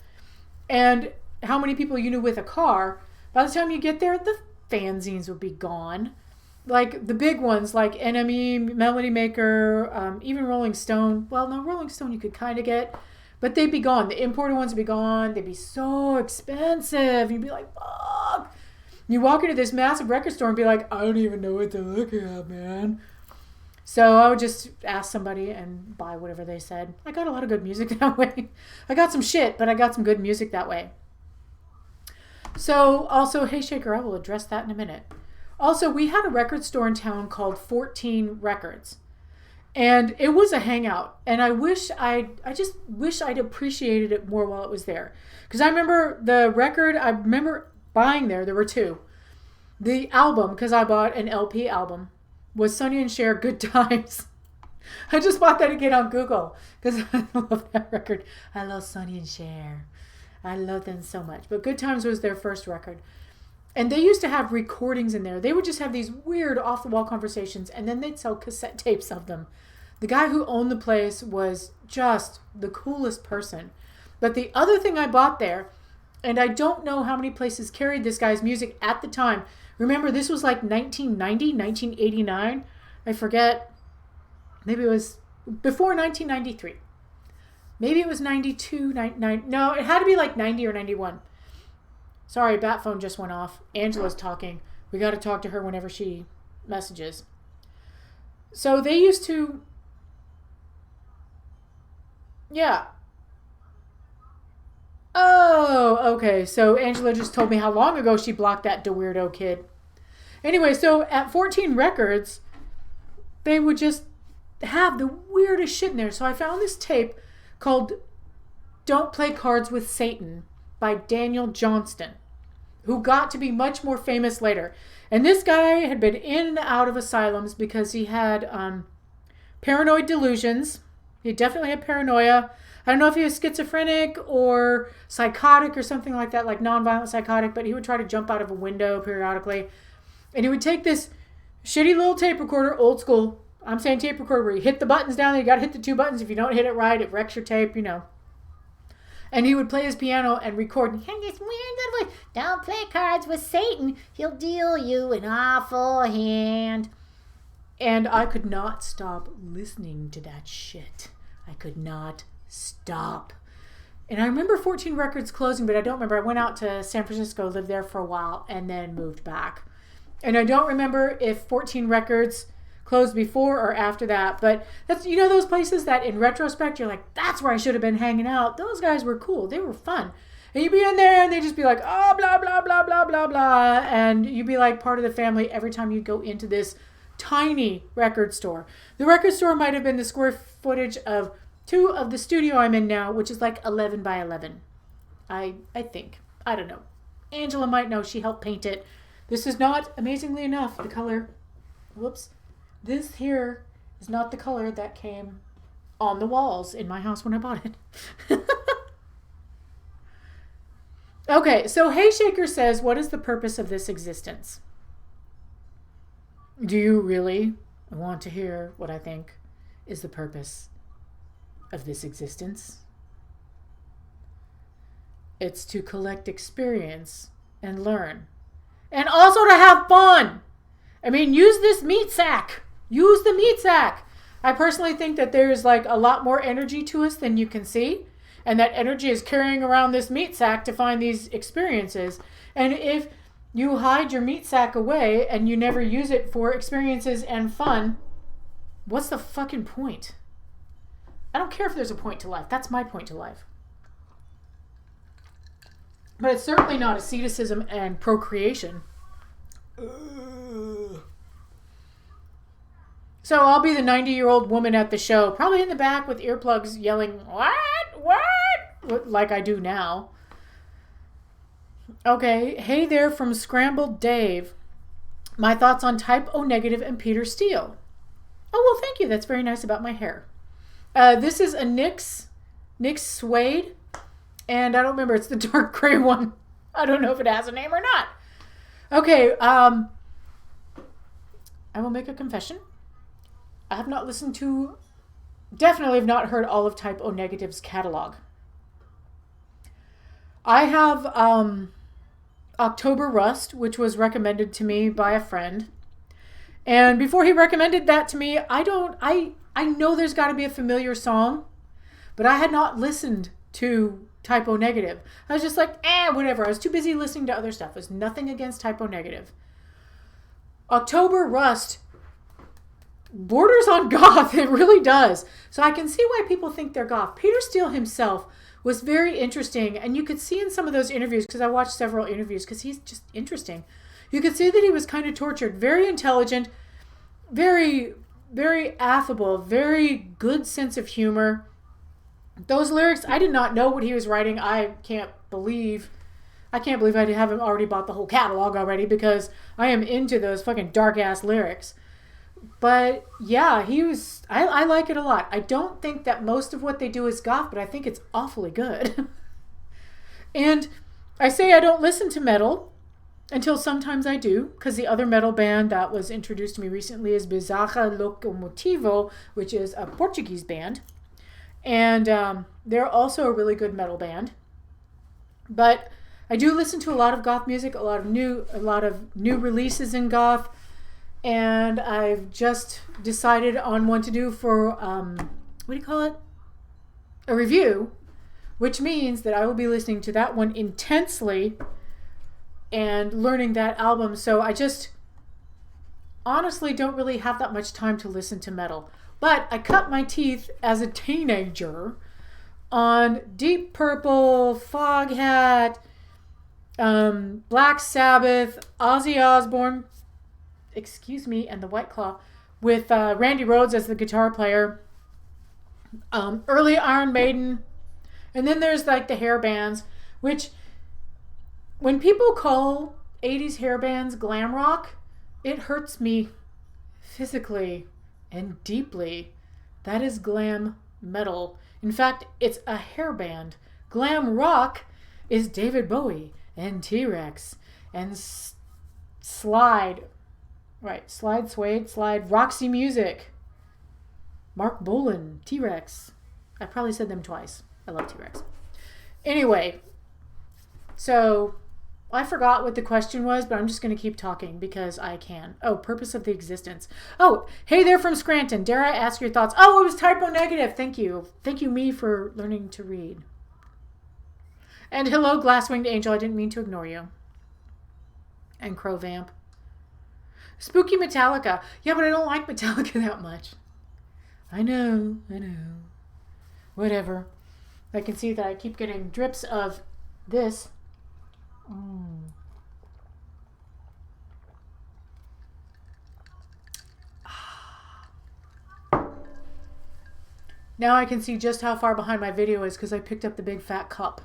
and how many people you knew with a car, by the time you get there, the fanzines would be gone. Like the big ones, like NME, Melody Maker, even Rolling Stone. Well, no, Rolling Stone you could kind of get, but they'd be gone. The imported ones would be gone. They'd be so expensive. You'd be like, fuck. You walk into this massive record store and be like, I don't even know what to look at, man. So I would just ask somebody and buy whatever they said. I got a lot of good music that way. I got some shit, but I got some good music that way. So also, hey Shaker, I will address that in a minute. Also, we had a record store in town called 14 Records. And it was a hangout. And I just wish I'd appreciated it more while it was there. Because I remember buying there were two. The album, because I bought an LP album, was Sonny and Cher, Good Times. I just bought that again on Google because I love that record. I love Sonny and Cher. I love them so much. But Good Times was their first record. And they used to have recordings in there. They would just have these weird off-the-wall conversations, and then they'd sell cassette tapes of them. The guy who owned the place was just the coolest person. But the other thing I bought there, and I don't know how many places carried this guy's music at the time. Remember, this was like 1990, 1989. I forget. Maybe it was before 1993. Maybe it was 92, 99. No, it had to be like 90 or 91. Sorry, bat phone just went off. Angela's talking. We got to talk to her whenever she messages. So they used to... Yeah. Oh, okay. So Angela just told me how long ago she blocked that weirdo kid. Anyway, so at 14 Records, they would just have the weirdest shit in there. So I found this tape called Don't Play Cards with Satan by Daniel Johnston, who got to be much more famous later. And this guy had been in and out of asylums because he had paranoid delusions. He definitely had paranoia. I don't know if he was schizophrenic or psychotic or something like that, like nonviolent psychotic, but he would try to jump out of a window periodically. And he would take this shitty little tape recorder, old school. I'm saying tape recorder where you hit the buttons down there. You got to hit the 2 buttons. If you don't hit it right, it wrecks your tape, you know. And he would play his piano and record. And he had this weird little voice. Don't play cards with Satan. He'll deal you an awful hand. And I could not stop listening to that shit. I could not stop. And I remember 14 Records closing, but I don't remember. I went out to San Francisco, lived there for a while, and then moved back. And I don't remember if 14 Records closed before or after that, but that's, you know, those places that in retrospect you're like, that's where I should have been hanging out. Those guys were cool. They were fun. And you'd be in there and they'd just be like, oh, blah, blah, blah, blah, blah, blah. And you'd be like part of the family every time you go into this tiny record store. The record store might have been the square footage of 2 of the studio I'm in now, which is like 11 by 11. I think. I don't know. Angela might know. She helped paint it. This is not, amazingly enough, the color. Whoops. This here is not the color that came on the walls in my house when I bought it. Okay, so Hayshaker says, what is the purpose of this existence? Do you really want to hear what I think is the purpose of this existence? It's to collect experience and learn. And also to have fun. I mean, use this meat sack. Use the meat sack. I personally think that there's like a lot more energy to us than you can see. And that energy is carrying around this meat sack to find these experiences. And if you hide your meat sack away and you never use it for experiences and fun, what's the fucking point? I don't care if there's a point to life. That's my point to life. But it's certainly not asceticism and procreation. So I'll be the 90-year-old woman at the show, probably in the back with earplugs yelling, what? Like I do now. Okay, hey there from Scrambled Dave. My thoughts on Type O Negative and Peter Steele. Oh, well, thank you. That's very nice about my hair. This is a NYX suede, and I don't remember. It's the dark gray one. I don't know if it has a name or not. Okay, I will make a confession. I have not listened to, definitely have not heard all of Type O Negative's catalog. I have October Rust, which was recommended to me by a friend. And before he recommended that to me, I know there's got to be a familiar song, but I had not listened to Type O Negative. I was just like, whatever. I was too busy listening to other stuff. It was nothing against Type O Negative. October Rust borders on goth. It really does. So I can see why people think they're goth. Peter Steele himself was very interesting, and you could see in some of those interviews, because I watched several interviews, because he's just interesting. You could see that he was kind of tortured. Very intelligent, very, very affable, very good sense of humor. Those lyrics, I did not know what he was writing. I can't believe I haven't already bought the whole catalog already, because I am into those fucking dark-ass lyrics. But yeah, I like it a lot. I don't think that most of what they do is goth, but I think it's awfully good. And I say I don't listen to metal until sometimes I do, because the other metal band that was introduced to me recently is Bizarra Locomotivo, which is a Portuguese band. And they're also a really good metal band. But I do listen to a lot of goth music, a lot of new releases in goth. And I've just decided on one to do for what do you call it? A review, which means that I will be listening to that one intensely and learning that album. So I just honestly don't really have that much time to listen to metal. But I cut my teeth as a teenager on Deep Purple, Foghat, Black Sabbath, Ozzy Osbourne, and the White Claw, with Randy Rhoads as the guitar player, early Iron Maiden, and then there's like the hair bands, which when people call 80s hair bands glam rock, it hurts me physically and deeply. That is glam metal. In fact, it's a hair band. Glam rock is David Bowie and T-Rex and Slide. Right, Slide, Suede, Slide, Roxy Music. Mark Bolan, T-Rex. I probably said them twice. I love T-Rex. Anyway, so I forgot what the question was, but I'm just going to keep talking because I can. Oh, purpose of the existence. Oh, hey there from Scranton. Dare I ask your thoughts? Oh, it was typo negative. Thank you. Thank you, me, for learning to read. And hello, Glass-Winged Angel. I didn't mean to ignore you. And Crow Vamp. Spooky Metallica. Yeah, but I don't like Metallica that much. I know. Whatever. I can see that I keep getting drips of this. Now I can see just how far behind my video is because I picked up the big fat cup.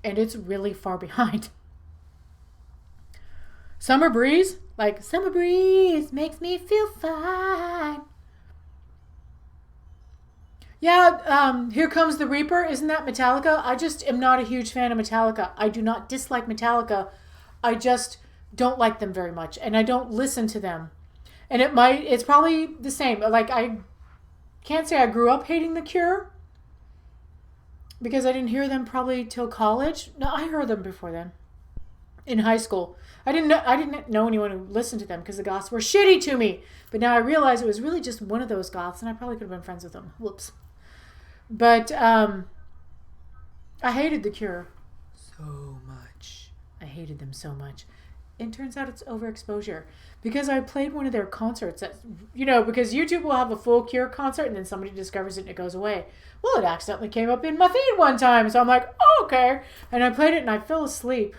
And it's really far behind. Summer Breeze? Like, summer breeze makes me feel fine. Yeah, Here Comes the Reaper. Isn't that Metallica? I just am not a huge fan of Metallica. I do not dislike Metallica. I just don't like them very much. And I don't listen to them. And it's probably the same. Like, I can't say I grew up hating The Cure. Because I didn't hear them probably till college. No, I heard them before then. In high school. I didn't know anyone who listened to them because the goths were shitty to me. But now I realize it was really just one of those goths, and I probably could have been friends with them. Whoops. But I hated The Cure so much. I hated them so much. It turns out it's overexposure. Because I played one of their concerts that, because YouTube will have a full Cure concert and then somebody discovers it and it goes away. Well, it accidentally came up in my feed one time. So I'm like, oh, okay. And I played it and I fell asleep.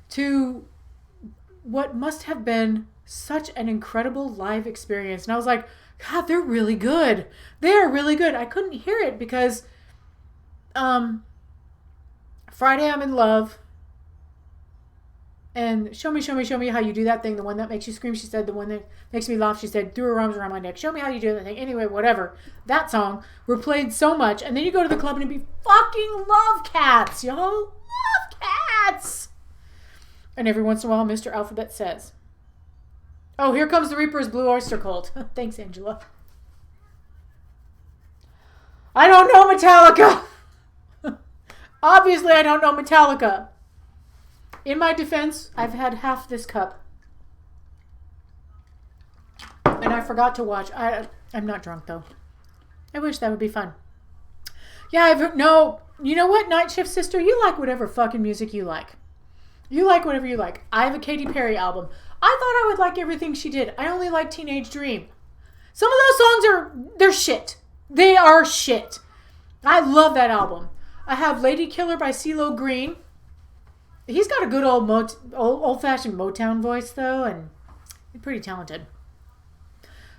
To what must have been such an incredible live experience. And I was like, God, they're really good. They are really good. I couldn't hear it because Friday I'm in Love. And show me how you do that thing. The one that makes you scream, she said. The one that makes me laugh, she said, threw her arms around my neck. Show me how you do that thing. Anyway, whatever. That song were played so much. And then you go to the club and it'd be fucking Love Cats, yo. Love Cats. And every once in a while, Mr. Alphabet says, oh, Here Comes the Reaper's Blue Oyster Cult. Thanks, Angela. I don't know Metallica. Obviously, I don't know Metallica. In my defense, I've had half this cup. And I forgot to watch. I'm not drunk, though. I wish that would be fun. Yeah, you know what, Night Shift Sister? You like whatever fucking music you like. You like whatever you like. I have a Katy Perry album. I thought I would like everything she did. I only like Teenage Dream. Some of those songs they're shit. They are shit. I love that album. I have Lady Killer by CeeLo Green. He's got a good old-fashioned Motown voice, though, and he's pretty talented.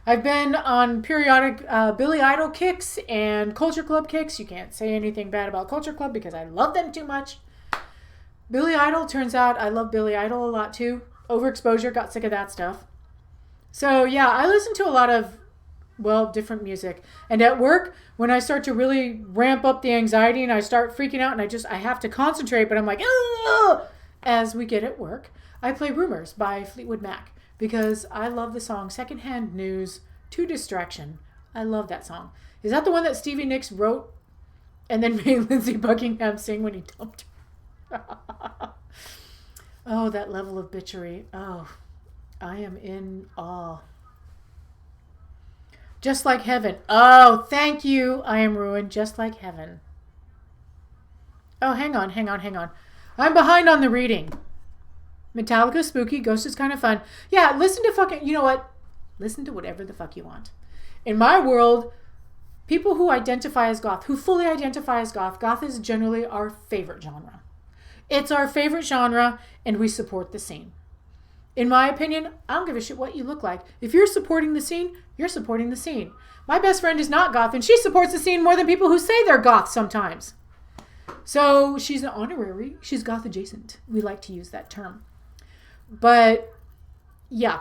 I've been on periodic Billy Idol kicks and Culture Club kicks. You can't say anything bad about Culture Club because I love them too much. Billy Idol, turns out I love Billy Idol a lot too. Overexposure, got sick of that stuff. So yeah, I listen to a lot of, different music. And at work, when I start to really ramp up the anxiety and I start freaking out and I have to concentrate, but I'm like, ugh! As we get at work, I play Rumors by Fleetwood Mac because I love the song Secondhand News to Distraction. I love that song. Is that the one that Stevie Nicks wrote and then made Lindsey Buckingham sing when he dumped her? Oh, that level of bitchery. Oh, I am in awe. Just like heaven. Oh, thank you. I am ruined just like heaven. Oh, hang on. I'm behind on the reading. Metallica, spooky, Ghost is kind of fun. Yeah, listen to fucking, you know what? Listen to whatever the fuck you want. In my world, people who identify as goth, who fully identify as goth is generally our favorite genre. It's our favorite genre, and we support the scene. In my opinion, I don't give a shit what you look like. If you're supporting the scene, you're supporting the scene. My best friend is not goth, and she supports the scene more than people who say they're goth sometimes. So she's an honorary. She's goth adjacent. We like to use that term. But yeah,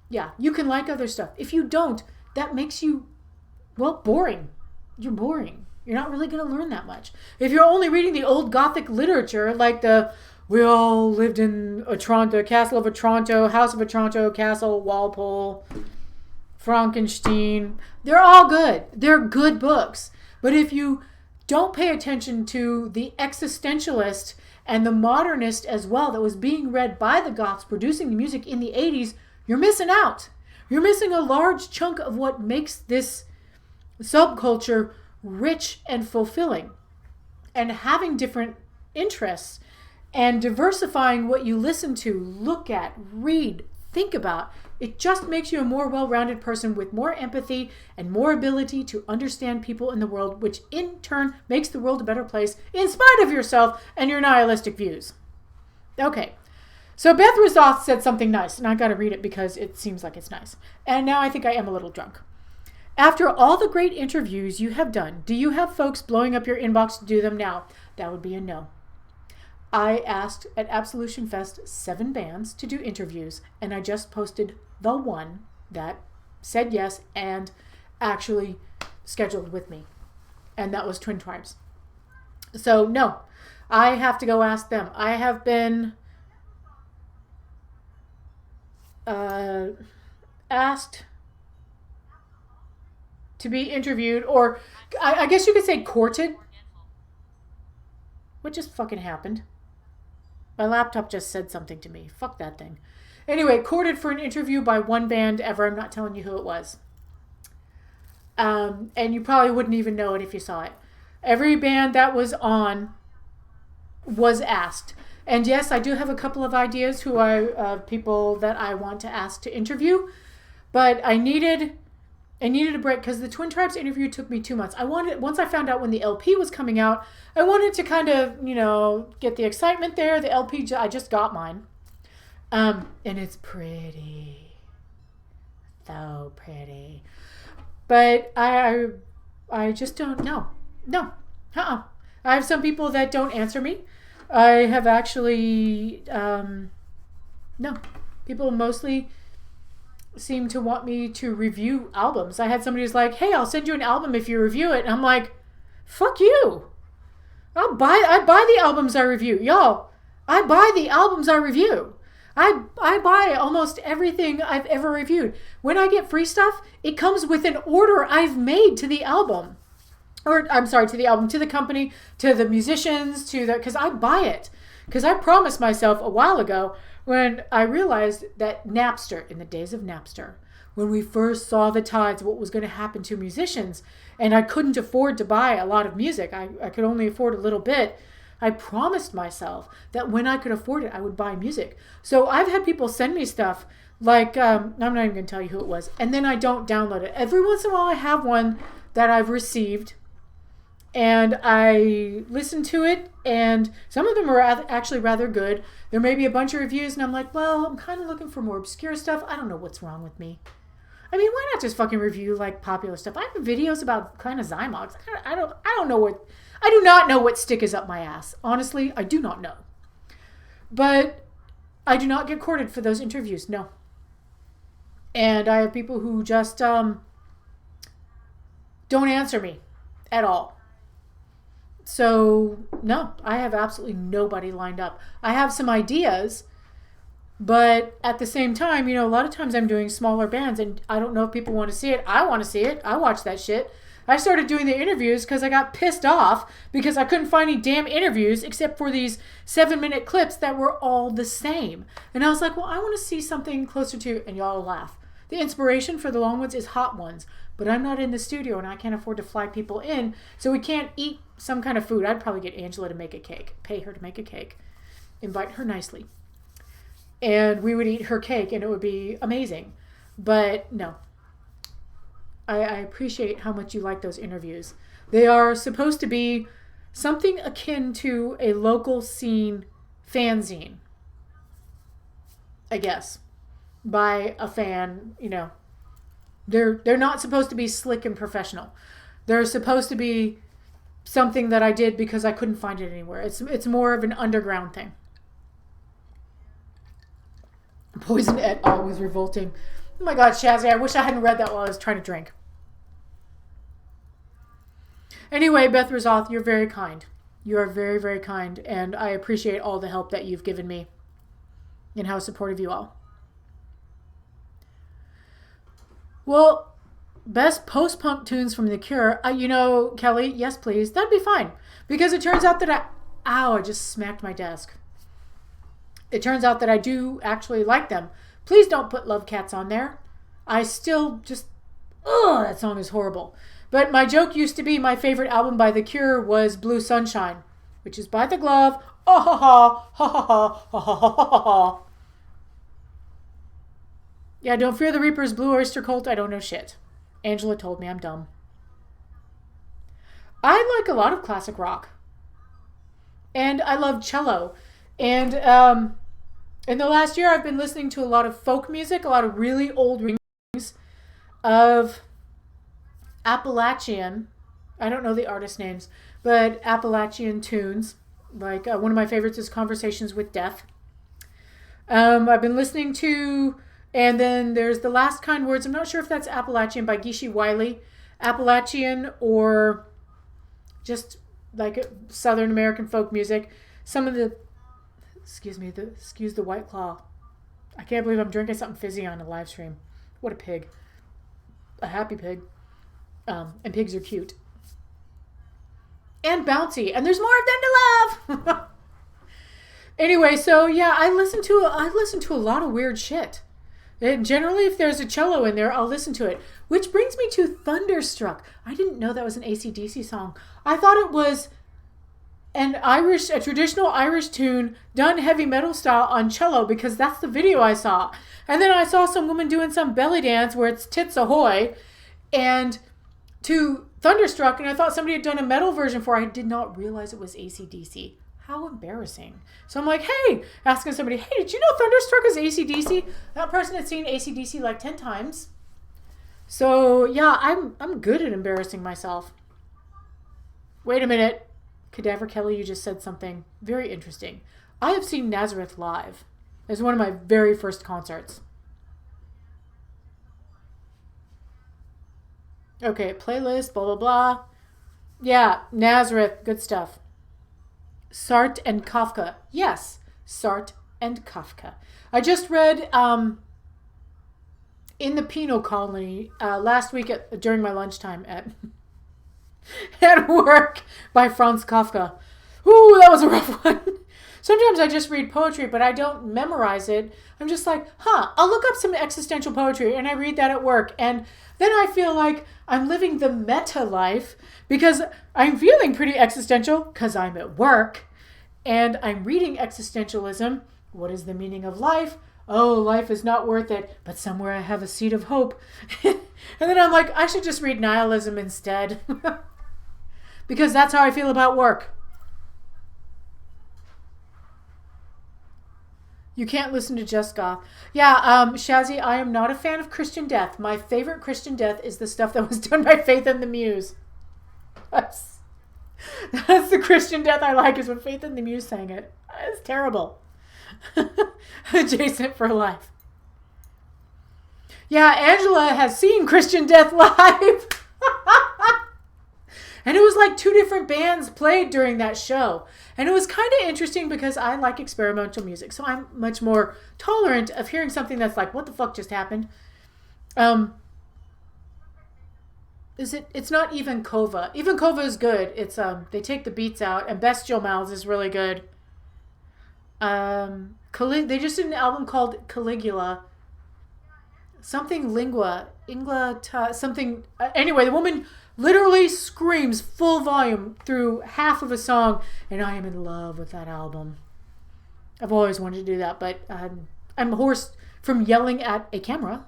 you can like other stuff. If you don't, that makes you, well, boring. You're boring. You're not really going to learn that much. If you're only reading the old Gothic literature, like we all lived in Otranto, Castle of Otranto, House of Otranto, Castle, Walpole, Frankenstein, they're all good. They're good books. But if you don't pay attention to the existentialist and the modernist as well that was being read by the Goths producing the music in the 80s, you're missing out. You're missing a large chunk of what makes this subculture rich and fulfilling. And having different interests and diversifying what you listen to, look at, read, think about, it just makes you a more well-rounded person with more empathy and more ability to understand people in the world, which in turn makes the world a better place in spite of yourself and your nihilistic views. Okay, so Beth Rosoth said something nice, and I got to read it because it seems like it's nice. And now I think I am a little drunk. After all the great interviews you have done, do you have folks blowing up your inbox to do them now? That would be a no. I asked at Absolution Fest 7 bands to do interviews, and I just posted the one that said yes and actually scheduled with me. And that was Twin Tribes. So no, I have to go ask them. I have been asked to be interviewed, or I guess you could say courted. What just fucking happened? My laptop just said something to me. Fuck that thing. Anyway, courted for an interview by one band ever. I'm not telling you who it was. And you probably wouldn't even know it if you saw it. Every band that was on was asked. And yes, I do have a couple of ideas who are people that I want to ask to interview. But I needed a break because the Twin Tribes interview took me 2 months. Once I found out when the LP was coming out, I wanted to kind of, get the excitement there. The LP, I just got mine. And it's pretty. So pretty. But I just don't know. No. I have some people that don't answer me. I have actually, no. People mostly seem to want me to review albums. I had somebody who's like, hey, I'll send you an album if you review it. And I'm like, fuck you. I buy the albums I review. Y'all, I buy the albums I review. I buy almost everything I've ever reviewed. When I get free stuff, it comes with an order I've made to the album. Or, I'm sorry, to the album, to the company, to the musicians, because I buy it. Because I promised myself a while ago when I realized that Napster, in the days of Napster, when we first saw the tides of what was going to happen to musicians, and I couldn't afford to buy a lot of music, I could only afford a little bit, I promised myself that when I could afford it, I would buy music. So I've had people send me stuff like, I'm not even going to tell you who it was, and then I don't download it. Every once in a while I have one that I've received, and I listen to it, and some of them are actually rather good. There may be a bunch of reviews, and I'm like, well, I'm kind of looking for more obscure stuff. I don't know what's wrong with me. I mean, why not just fucking review like popular stuff? I have videos about kind of Zymox. I don't know what. I do not know what stick is up my ass. Honestly, I do not know. But I do not get courted for those interviews. No. And I have people who just don't answer me at all. So, no, I have absolutely nobody lined up. I have some ideas, but at the same time, a lot of times I'm doing smaller bands, and I don't know if people want to see it. I want to see it. I watch that shit. I started doing the interviews because I got pissed off because I couldn't find any damn interviews except for these 7-minute clips that were all the same. And I was like, well, I want to see something closer to, and y'all laugh, The inspiration for the long ones is hot ones, but I'm not in the studio and I can't afford to fly people in, so we can't eat some kind of food. I'd probably get Angela to make a cake, pay her to make a cake, invite her nicely, and we would eat her cake and it would be amazing. But no, I appreciate how much you like those interviews. They are supposed to be something akin to a local scene fanzine, I guess, by a fan. You know, they're not supposed to be slick and professional. They're supposed to be something that I did because I couldn't find it anywhere. It's more of an underground thing. Poison et al. Was revolting. Oh my God, Shazzy, I wish I hadn't read that while I was trying to drink. Anyway, Beth Rozoth, you're very kind. You are very, very kind, and I appreciate all the help that you've given me and how supportive you all. Well, best post-punk tunes from The Cure. You know, Kelly, yes, please. That'd be fine. Because it turns out that I just smacked my desk. It turns out that I do actually like them. Please don't put Love Cats on there. I still just, that song is horrible. But my joke used to be my favorite album by The Cure was Blue Sunshine, which is by The Glove. Oh, ha, ha, ha, ha, ha, ha, ha, ha, ha. Yeah, Don't Fear the Reaper's Blue Oyster Cult. I don't know shit. Angela told me I'm dumb. I like a lot of classic rock. And I love cello. And in the last year, I've been listening to a lot of folk music, a lot of really old recordings of Appalachian, I don't know the artist names, but Appalachian tunes. Like one of my favorites is Conversations with Death. I've been listening to, and then there's The Last Kind Words. I'm not sure if that's Appalachian by Gishi Wiley. Appalachian or just like Southern American folk music. Some of the, excuse the White Claw. I can't believe I'm drinking something fizzy on a live stream. What a pig. A happy pig. And pigs are cute. And bouncy. And there's more of them to love. Anyway, so yeah, I listen to a lot of weird shit. And generally, if there's a cello in there, I'll listen to it. Which brings me to Thunderstruck. I didn't know that was an AC/DC song. I thought it was a traditional Irish tune done heavy metal style on cello because that's the video I saw. And then I saw some woman doing some belly dance where it's Tits Ahoy and to Thunderstruck, and I thought somebody had done a metal version for it. I did not realize it was AC/DC. How embarrassing. So I'm like, hey, asking somebody, hey, did you know Thunderstruck is AC/DC? That person had seen AC/DC like 10 times. So yeah, I'm good at embarrassing myself. Wait a minute. Cadaver Kelly, you just said something very interesting. I have seen Nazareth live. It was one of my very first concerts. Okay, playlist, blah, blah, blah. Yeah, Nazareth, good stuff. Sartre and Kafka. Yes, Sartre and Kafka. I just read In the Penal Colony last week during my lunchtime at work by Franz Kafka. Ooh, that was a rough one. Sometimes I just read poetry, but I don't memorize it. I'm just like, I'll look up some existential poetry, and I read that at work. And then I feel like I'm living the meta life because I'm feeling pretty existential because I'm at work. And I'm reading existentialism. What is the meaning of life? Oh, life is not worth it, but somewhere I have a seed of hope. And then I'm like, I should just read nihilism instead. Because that's how I feel about work. You can't listen to Just Goth. Yeah, Shazzy, I am not a fan of Christian death. My favorite Christian death is the stuff that was done by Faith and the Muse. That's the Christian death I like, is when Faith and the Muse sang it. It's terrible. Adjacent for life. Yeah, Angela has seen Christian death live. And it was like 2 different bands played during that show. And it was kind of interesting because I like experimental music. So I'm much more tolerant of hearing something that's like, what the fuck just happened? It's not Even Kova. Even Kova is good. It's they take the beats out, and Bestial Mouths is really good. They just did an album called Caligula. something something. Anyway, the woman literally screams full volume through half of a song, and I am in love with that album. I've always wanted to do that, but I'm hoarse from yelling at a camera.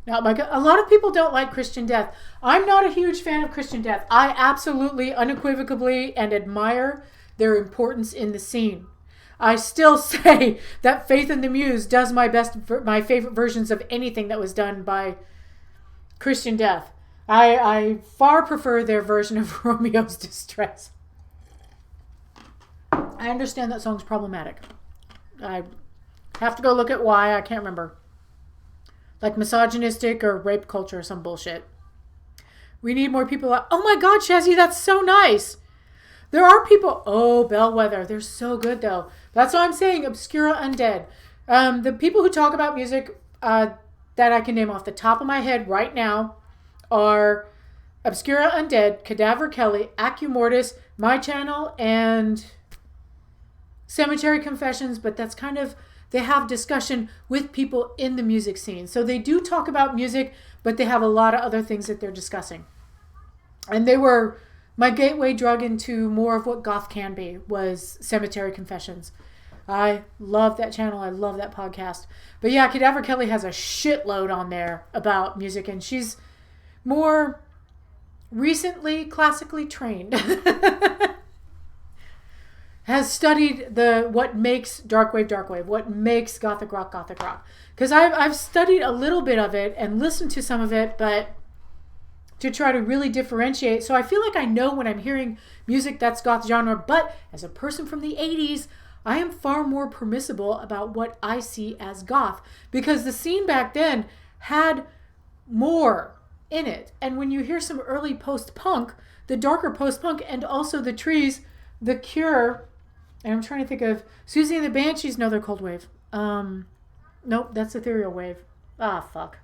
Now, a lot of people don't like Christian Death. I'm not a huge fan of Christian Death. I absolutely, unequivocally, and admire their importance in the scene. I still say that Faith and the Muse does my favorite versions of anything that was done by Christian Death. I far prefer their version of Romeo's Distress. I understand that song's problematic. I have to go look at why. I can't remember. Like misogynistic or rape culture or some bullshit. We need more people. Oh my God, Shazzy, that's so nice. There are people. Oh, Bellwether. They're so good, though. That's what I'm saying. Obscura Undead. The people who talk about music that I can name off the top of my head right now are Obscura Undead, Cadaver Kelly, Acumortis, my channel, and Cemetery Confessions. But that's kind of, they have discussion with people in the music scene. So they do talk about music, but they have a lot of other things that they're discussing. And they were my gateway drug into more of what goth can be, was Cemetery Confessions. I love that channel. I love that podcast. But yeah, Cadaver Kelly has a shitload on there about music, and she's more recently classically trained. Has studied what makes darkwave, what makes gothic rock. Because I've studied a little bit of it and listened to some of it, but to try to really differentiate. So I feel like I know when I'm hearing music that's goth genre, but as a person from the 80s, I am far more permissible about what I see as goth, because the scene back then had more in it. And when you hear some early post-punk, the darker post-punk, and also the Trees, The Cure, and I'm trying to think of Susie and the Banshees. No, they're Cold Wave. Nope, that's Ethereal Wave. Ah, fuck.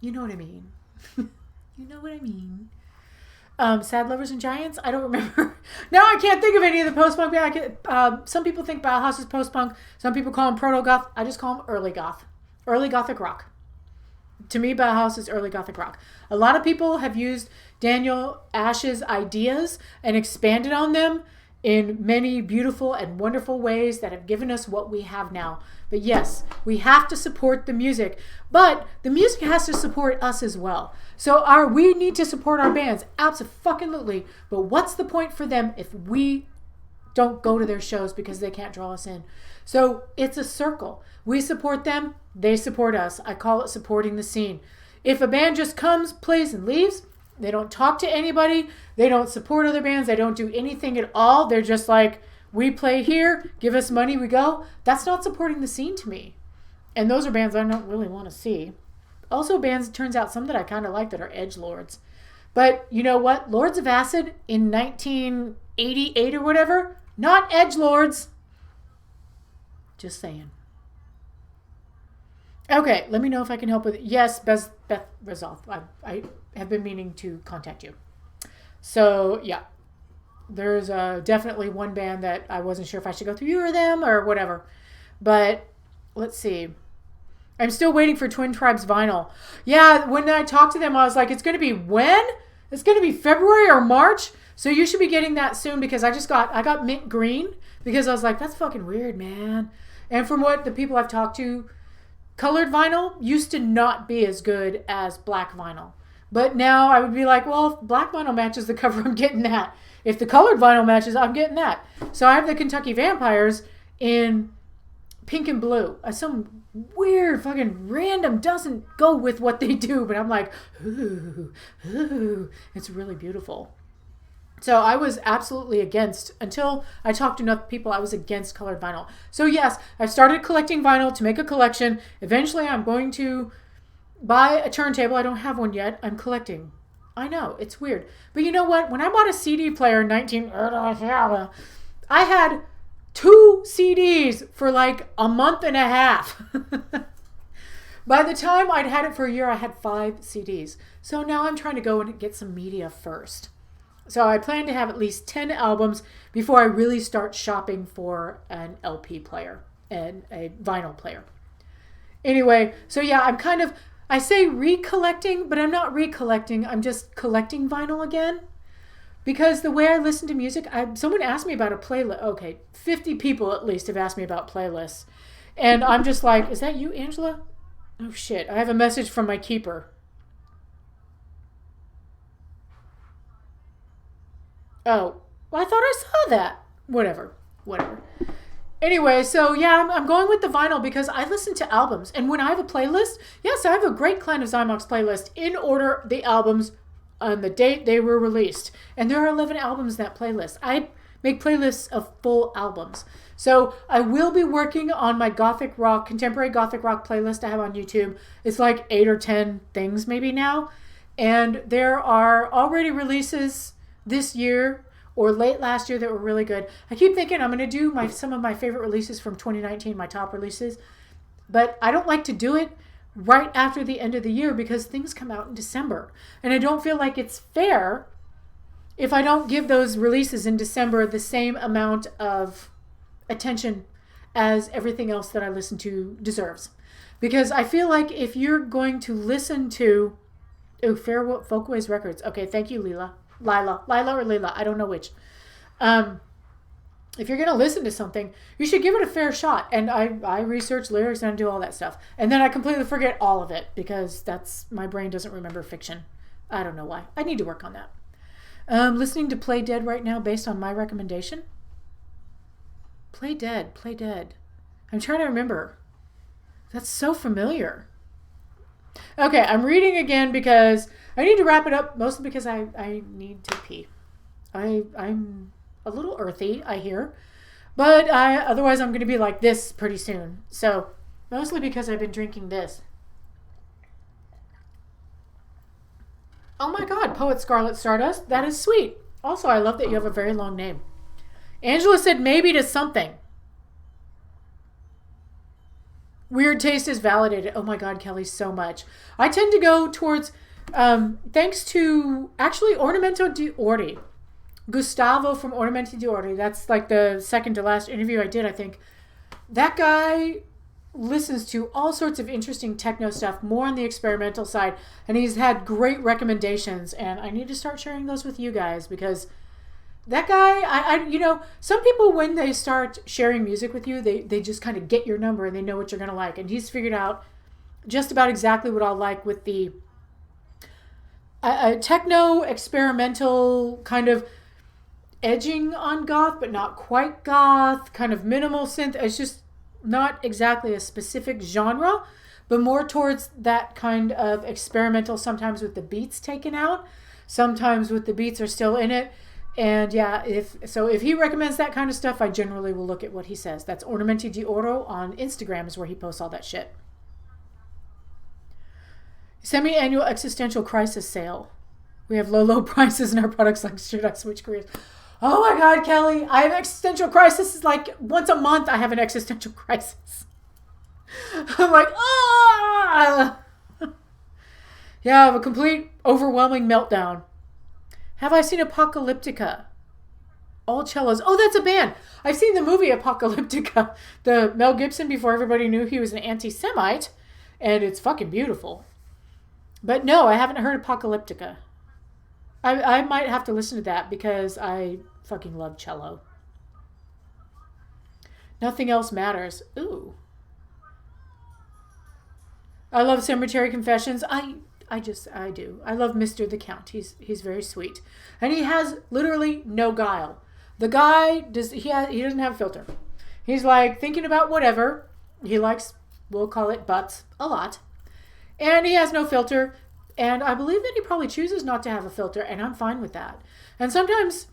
You know what I mean. You know what I mean. Sad Lovers and Giants? I don't remember. Now I can't think of any of the post-punk. Some people think Bauhaus is post-punk. Some people call them proto-goth. I just call them early goth. Early gothic rock. To me, Bauhaus is early gothic rock. A lot of people have used Daniel Ash's ideas and expanded on them in many beautiful and wonderful ways that have given us what we have now. But yes, we have to support the music, but the music has to support us as well. So we need to support our bands, absolutely. But what's the point for them if we don't go to their shows because they can't draw us in? So it's a circle. We support them, they support us. I call it supporting the scene. If a band just comes, plays, and leaves, they don't talk to anybody, they don't support other bands, they don't do anything at all, they're just like, we play here, give us money, we go. That's not supporting the scene to me. And those are bands I don't really want to see. Also bands, it turns out, some that I kind of like that are edgelords. But you know what? Lords of Acid in 1988 or whatever, not edgelords. Just saying. Okay, let me know if I can help with it. Yes, Beth Resolve. I have been meaning to contact you. So, yeah. There's definitely one band that I wasn't sure if I should go through you or them or whatever. But, let's see. I'm still waiting for Twin Tribes vinyl. Yeah, when I talked to them, I was like, it's going to be when? It's going to be February or March? So you should be getting that soon, because I got mint green, because I was like, that's fucking weird, man. And from what the people I've talked to, colored vinyl used to not be as good as black vinyl. But now I would be like, well, if black vinyl matches the cover, I'm getting that. If the colored vinyl matches, I'm getting that. So I have the Kentucky Vampires in pink and blue. Some weird fucking random doesn't go with what they do, but I'm like, ooh, it's really beautiful. So I was absolutely against, until I talked to enough people, I was against colored vinyl. So yes, I've started collecting vinyl to make a collection. Eventually I'm going to buy a turntable. I don't have one yet. I'm collecting. I know, it's weird. But you know what? When I bought a CD player in I had 2 CDs for like a month and a half. By the time I'd had it for a year, I had 5 CDs. So now I'm trying to go and get some media first. So I plan to have at least 10 albums before I really start shopping for an LP player. a vinyl player. Anyway, so yeah, I say recollecting, but I'm not recollecting. I'm just collecting vinyl again. Because the way I listen to music, someone asked me about a playlist. Okay, 50 people at least have asked me about playlists. And I'm just like, is that you, Angela? Oh, shit. I have a message from my keeper. Oh, well, I thought I saw that. Whatever. Anyway, so yeah, I'm going with the vinyl because I listen to albums. And when I have a playlist, yes, I have a great Clan of Zymox playlist in order the albums on the date they were released. And there are 11 albums in that playlist. I make playlists of full albums. So I will be working on my contemporary gothic rock playlist I have on YouTube. It's like 8 or 10 things maybe now. And there are already releases this year or late last year that were really good. I keep thinking I'm going to do some of my favorite releases from 2019, my top releases. But I don't like to do it right after the end of the year because things come out in December. And I don't feel like it's fair if I don't give those releases in December the same amount of attention as everything else that I listen to deserves. Because I feel like if you're going to listen to Fair Folkways Records. Okay, thank you, Lila or Lila, I don't know which. If you're going to listen to something, you should give it a fair shot. And I research lyrics and I do all that stuff. And then I completely forget all of it because my brain doesn't remember fiction. I don't know why. I need to work on that. Listening to Play Dead right now based on my recommendation. Play Dead. I'm trying to remember. That's so familiar. Okay, I'm reading again because I need to wrap it up, mostly because I need to pee. I'm a little earthy, I hear. But otherwise I'm going to be like this pretty soon. So, mostly because I've been drinking this. Oh my god, Poet Scarlet Stardust. That is sweet. Also, I love that you have a very long name. Angela said maybe to something. Weird taste is validated. Oh my god, Kelly, so much. I tend to go towards, thanks to, actually, Ornamento di Orti. Gustavo from Ornamento di Orti. That's like the second to last interview I did, I think. That guy listens to all sorts of interesting techno stuff, more on the experimental side, and he's had great recommendations, and I need to start sharing those with you guys because that guy, some people when they start sharing music with you, they just kind of get your number and they know what you're going to like, and he's figured out just about exactly what I'll like with the techno experimental kind of edging on goth, but not quite goth, kind of minimal synth. It's just not exactly a specific genre, but more towards that kind of experimental, sometimes with the beats taken out, sometimes with the beats are still in it. And yeah, if he recommends that kind of stuff, I generally will look at what he says. That's Ornamenti di Oro on Instagram is where he posts all that shit. Semi-annual existential crisis sale. We have low prices in our products like should I switch careers? Oh my god, Kelly, I have existential crisis. It's like once a month I have an existential crisis. I'm like, ah! Yeah, I have a complete overwhelming meltdown. Have I seen Apocalyptica? All cellos. Oh, that's a band. I've seen the movie Apocalyptica. The Mel Gibson before everybody knew he was an anti-Semite. And it's fucking beautiful. But no, I haven't heard Apocalyptica. I might have to listen to that because I fucking love cello. Nothing else matters. Ooh. I love Cemetery Confessions. I do. I love Mr. the Count. He's very sweet. And he has literally no guile. The guy, he doesn't have a filter. He's like thinking about whatever. He likes, we'll call it butts, a lot. And he has no filter. And I believe that he probably chooses not to have a filter. And I'm fine with that. And sometimes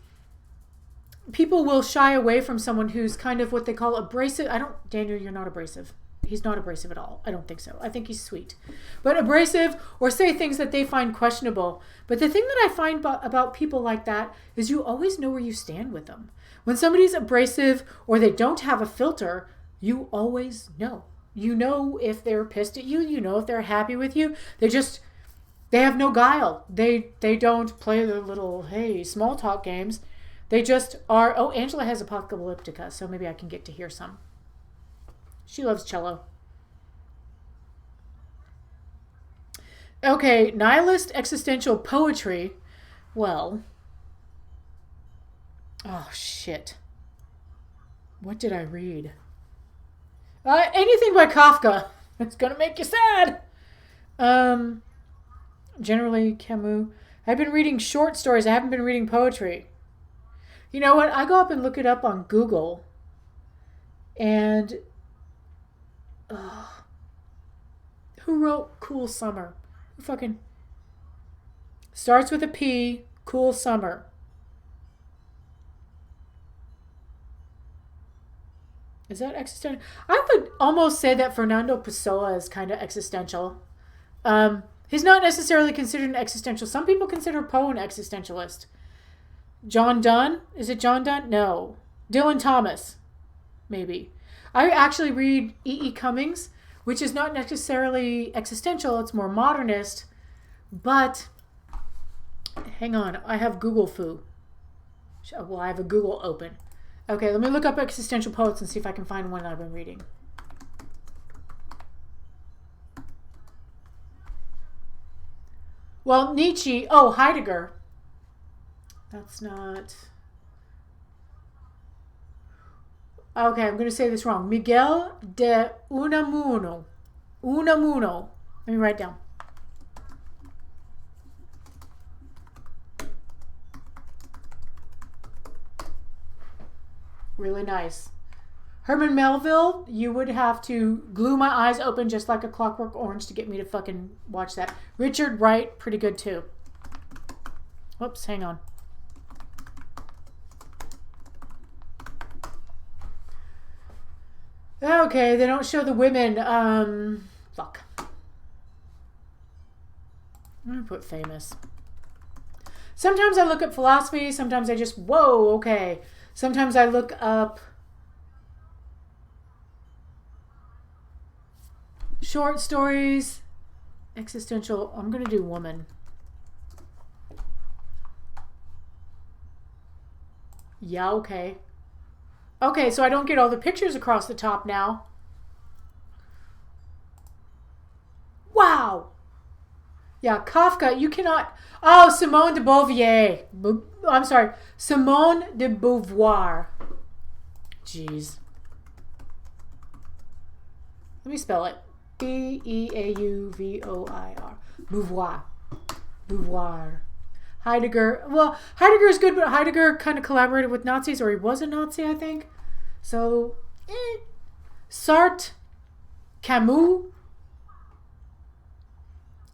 people will shy away from someone who's kind of what they call abrasive. Daniel, you're not abrasive. He's not abrasive at all. I don't think so. I think he's sweet. But abrasive or say things that they find questionable. But the thing that I find about people like that is you always know where you stand with them. When somebody's abrasive or they don't have a filter, you always know. You know if they're pissed at you. You know if they're happy with you. They have no guile. They don't play the little, hey, small talk games. They just are, oh, Angela has Apocalyptica, so maybe I can get to hear some. She loves cello. Okay, nihilist existential poetry. Well. Oh, shit. What did I read? Anything by Kafka. It's gonna make you sad. Generally, Camus. I've been reading short stories. I haven't been reading poetry. You know what? I go up and look it up on Google. And... who wrote Cool Summer? Who fucking... Starts with a P. Cool Summer. Is that existential? I would almost say that Fernando Pessoa is kind of existential. He's not necessarily considered an existential. Some people consider Poe an existentialist. John Donne? Is it John Donne? No. Dylan Thomas. Maybe. I actually read E.E. Cummings, which is not necessarily existential. It's more modernist. But, hang on. I have Google Foo. Well, I have a Google open. Okay, let me look up existential poets and see if I can find one that I've been reading. Well, Nietzsche. Oh, Heidegger. That's not... Okay, I'm going to say this wrong. Miguel de Unamuno. Unamuno. Let me write down. Really nice. Herman Melville, you would have to glue my eyes open just like a Clockwork Orange to get me to fucking watch that. Richard Wright, pretty good too. Whoops, hang on. Okay, they don't show the women. Fuck. I'm gonna put famous. Sometimes I look up philosophy, sometimes I just, whoa, okay. Sometimes I look up short stories, existential. I'm going to do woman. Yeah, okay. Okay, so I don't get all the pictures across the top now. Wow. Yeah, Kafka, you cannot... Oh, Simone de Beauvoir. I'm sorry. Simone de Beauvoir. Jeez. Let me spell it. B-E-A-U-V-O-I-R. Beauvoir. Beauvoir. Heidegger. Well, Heidegger is good, but Heidegger kind of collaborated with Nazis, or he was a Nazi, I think. So, Sartre. Camus.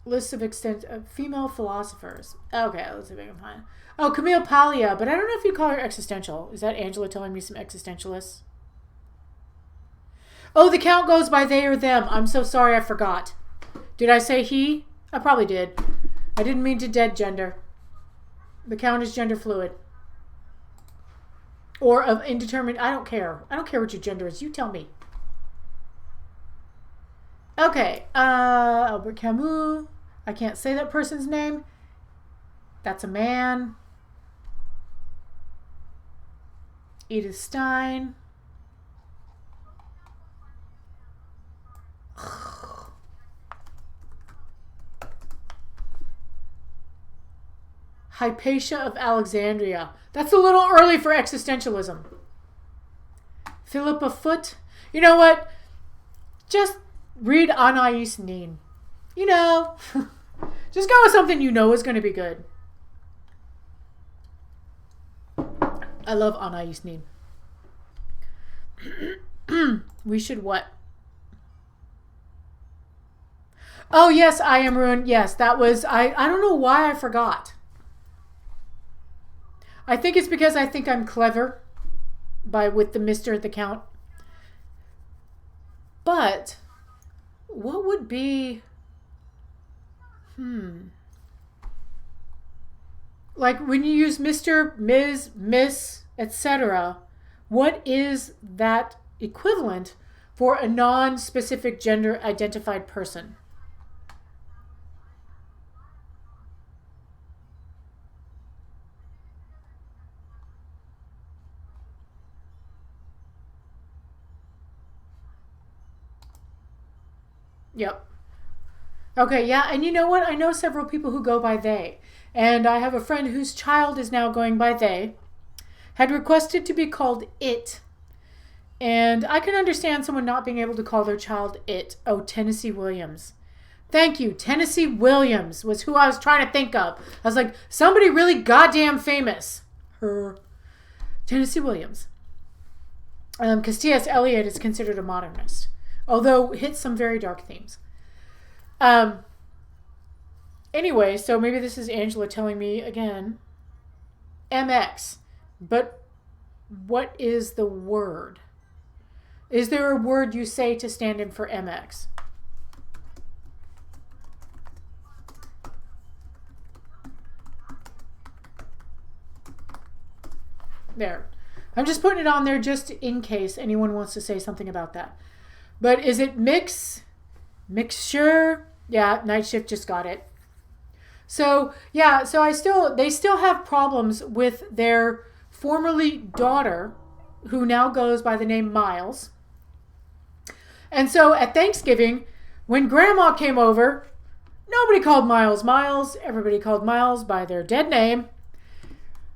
List of female philosophers. Okay, let's see if I can find. Oh, Camille Paglia, but I don't know if you call her existential. Is that Angela telling me some existentialists? Oh, the count goes by they or them. I'm so sorry, I forgot. Did I say he? I probably did. I didn't mean to dead gender. The count is gender fluid. Or of indeterminate. I don't care. I don't care what your gender is. You tell me. Okay. Albert Camus. I can't say that person's name. That's a man. Edith Stein. Hypatia of Alexandria. That's a little early for existentialism. Philippa Foot. You know what? Just read Anais Nin. You know. Just go with something you know is going to be good. I love Anais Nin. We should what? Oh, yes, I Am Ruined. Yes, that was... I don't know why I forgot. I think it's because I think I'm clever with the Mr. at the count. But what would be... Like when you use Mr., Ms., Miss, etc., what is that equivalent for a non-specific gender identified person? Yep. Okay, yeah, and you know what? I know several people who go by they. And I have a friend whose child is now going by they. Had requested to be called it. And I can understand someone not being able to call their child it. Oh, Tennessee Williams. Thank you. Tennessee Williams was who I was trying to think of. I was like, somebody really goddamn famous. Her. Tennessee Williams. Because T.S. Eliot is considered a modernist. Although hits some very dark themes. Anyway, so maybe this is Angela telling me again. MX. But what is the word? Is there a word you say to stand in for MX? There. I'm just putting it on there just in case anyone wants to say something about that. But is it mix? Mixture? Yeah, Night Shift just got it. So, yeah, so they still have problems with their formerly daughter, who now goes by the name Miles. And so at Thanksgiving, when Grandma came over, nobody called Miles Miles. Everybody called Miles by their dead name,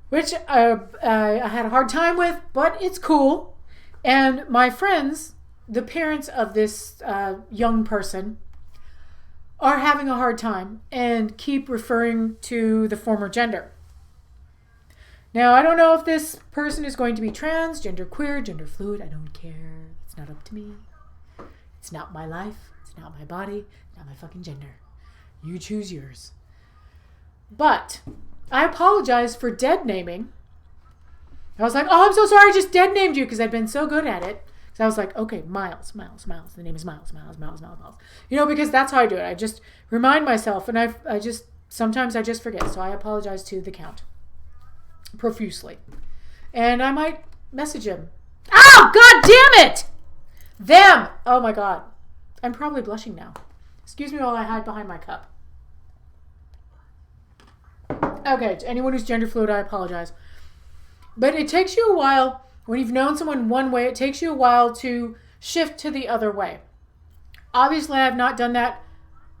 which I had a hard time with, but it's cool. And my friends, the parents of this young person, are having a hard time and keep referring to the former gender. Now, I don't know if this person is going to be trans, gender queer, gender fluid. I don't care. It's not up to me. It's not my life. It's not my body. It's not my fucking gender. You choose yours. But I apologize for dead naming. I was like, oh, I'm so sorry. I just dead named you because I've been so good at it. So I was like, okay, Miles. The name is Miles. You know, because that's how I do it. I just remind myself, and I just, sometimes I just forget. So I apologize to the Count profusely. And I might message him. Oh, God damn it! Them! Oh my God. I'm probably blushing now. Excuse me while I hide behind my cup. Okay, to anyone who's gender fluid, I apologize. But it takes you a while. When you've known someone one way, it takes you a while to shift to the other way. Obviously, I have not done that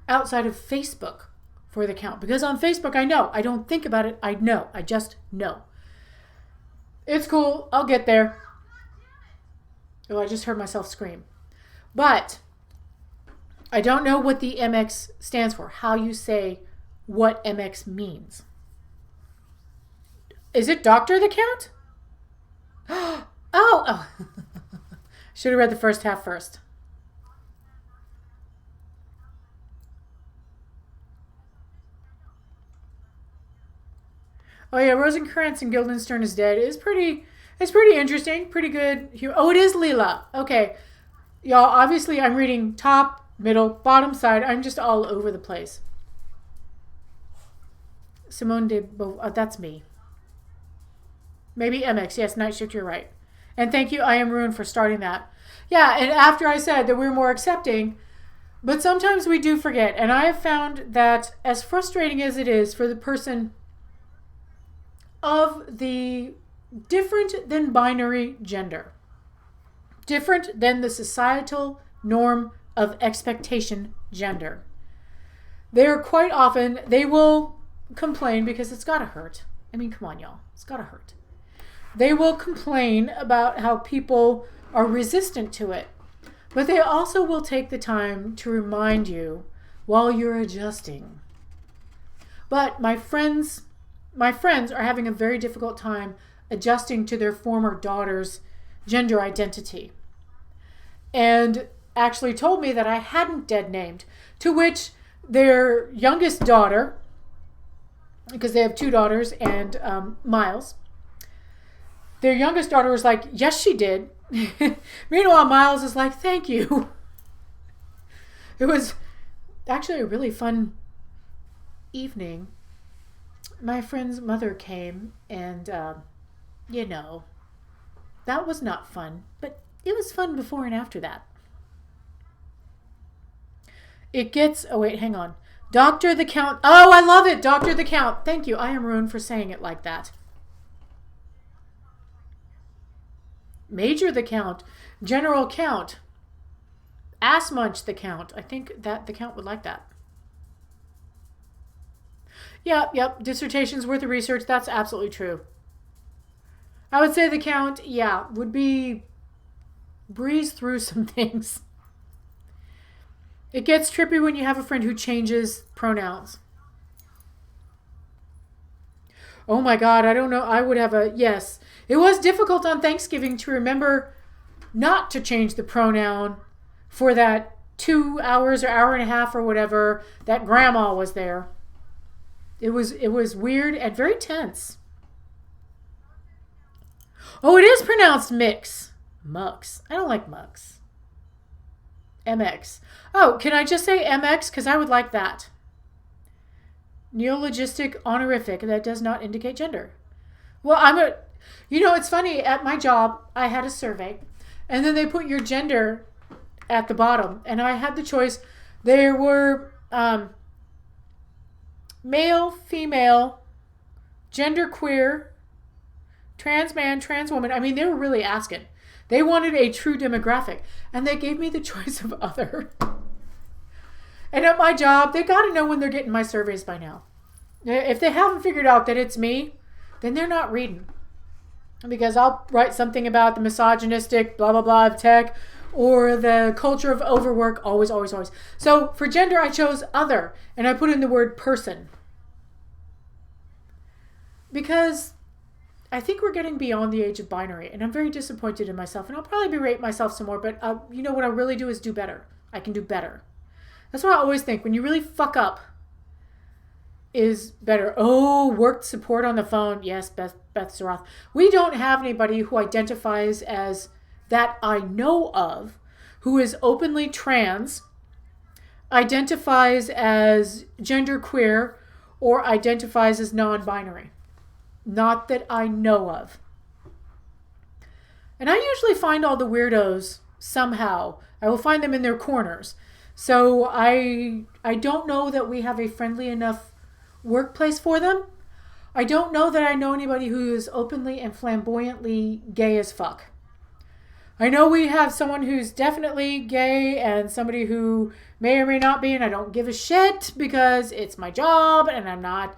outside of Facebook for the Count. Because on Facebook, I know. I don't think about it. I know. I just know. It's cool. I'll get there. Oh, I just heard myself scream. But I don't know what the MX stands for. How you say what MX means. Is it Dr. the Count? Oh. Should have read the first half first. Oh yeah, Rosencrantz and Guildenstern is dead. It's pretty interesting. Pretty good. Oh, it is Leela. Okay. Y'all, obviously I'm reading top, middle, bottom side. I'm just all over the place. Simone de Beauvoir. That's me. Maybe MX. Yes, Night Shift, you're right. And thank you, I Am Ruined, for starting that. Yeah, and after I said that we're more accepting, but sometimes we do forget. And I have found that as frustrating as it is for the person of the different than binary gender, different than the societal norm of expectation gender, they're quite often, they will complain because it's gotta hurt. I mean, come on, y'all. It's gotta hurt. They will complain about how people are resistant to it. But they also will take the time to remind you while you're adjusting. But my friends are having a very difficult time adjusting to their former daughter's gender identity. And actually told me that I hadn't dead named. To which their youngest daughter, because they have two daughters and Miles, their youngest daughter was like, yes, she did. Meanwhile, Miles is like, thank you. It was actually a really fun evening. My friend's mother came and, you know, that was not fun, but it was fun before and after that. It gets, oh wait, hang on. Dr. the Count. Oh, I love it. Dr. the Count. Thank you. I Am Ruined for saying it like that. Major the Count. General Count. Ass munch the count. I think that the count would like that. Yep. Dissertation's worth of research. That's absolutely true. I would say the count, would be breeze through some things. It gets trippy when you have a friend who changes pronouns. Oh my God, I don't know. I would have yes. It was difficult on Thanksgiving to remember not to change the pronoun for that 2 hours or hour and a half or whatever that grandma was there. It was weird and very tense. Oh, it is pronounced mix. Mux. I don't like mux. MX. Oh, can I just say MX? Because I would like that. Neologistic honorific that does not indicate gender. Well, it's funny. At my job, I had a survey. And then they put your gender at the bottom. And I had the choice. There were male, female, gender queer, trans man, trans woman. I mean, they were really asking. They wanted a true demographic. And they gave me the choice of other. And at my job, they got to know when they're getting my surveys by now. If they haven't figured out that it's me, then they're not reading. Because I'll write something about the misogynistic blah, blah, blah of tech or the culture of overwork. Always, always, always. So for gender, I chose other. And I put in the word person. Because I think we're getting beyond the age of binary. And I'm very disappointed in myself. And I'll probably berate myself some more. But what I really do is do better. I can do better. That's what I always think. When you really fuck up, is better. Oh, worked support on the phone. Yes, Beth Zeroth. We don't have anybody who identifies as that I know of, who is openly trans, identifies as genderqueer, or identifies as non-binary. Not that I know of. And I usually find all the weirdos somehow. I will find them in their corners. So I don't know that we have a friendly enough workplace for them. I don't know that I know anybody who is openly and flamboyantly gay as fuck. I know we have someone who's definitely gay and somebody who may or may not be, and I don't give a shit because it's my job and I'm not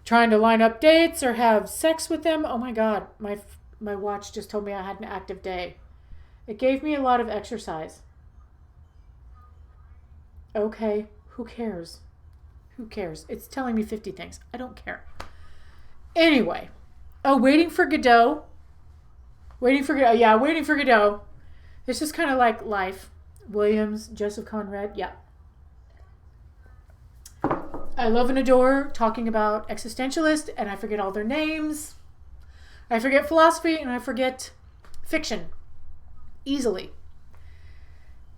trying to line up dates or have sex with them. Oh my God, my watch just told me I had an active day. It gave me a lot of exercise. Okay, who cares? Who cares? It's telling me 50 things. I don't care. Anyway. Oh, waiting for Godot. Waiting for Godot. It's just kind of like life. Williams, Joseph Conrad. Yeah. I love and adore talking about existentialists, and I forget all their names. I forget philosophy, and I forget fiction. Easily.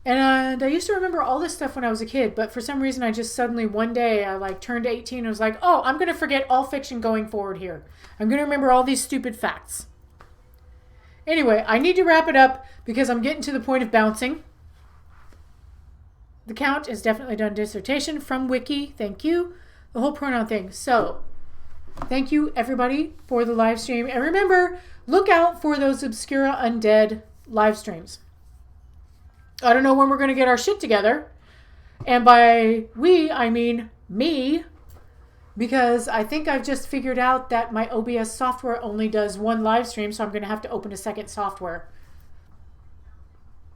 And I used to remember all this stuff when I was a kid, but for some reason I just suddenly one day I turned 18 and was like, oh, I'm going to forget all fiction going forward here. I'm going to remember all these stupid facts. Anyway, I need to wrap it up because I'm getting to the point of bouncing. The count is definitely done. Dissertation from Wiki. Thank you. The whole pronoun thing. So, thank you everybody for the live stream. And remember, look out for those Obscura Undead live streams. I don't know when we're going to get our shit together. And by we, I mean me. Because I think I've just figured out that my OBS software only does one live stream. So I'm going to have to open a second software.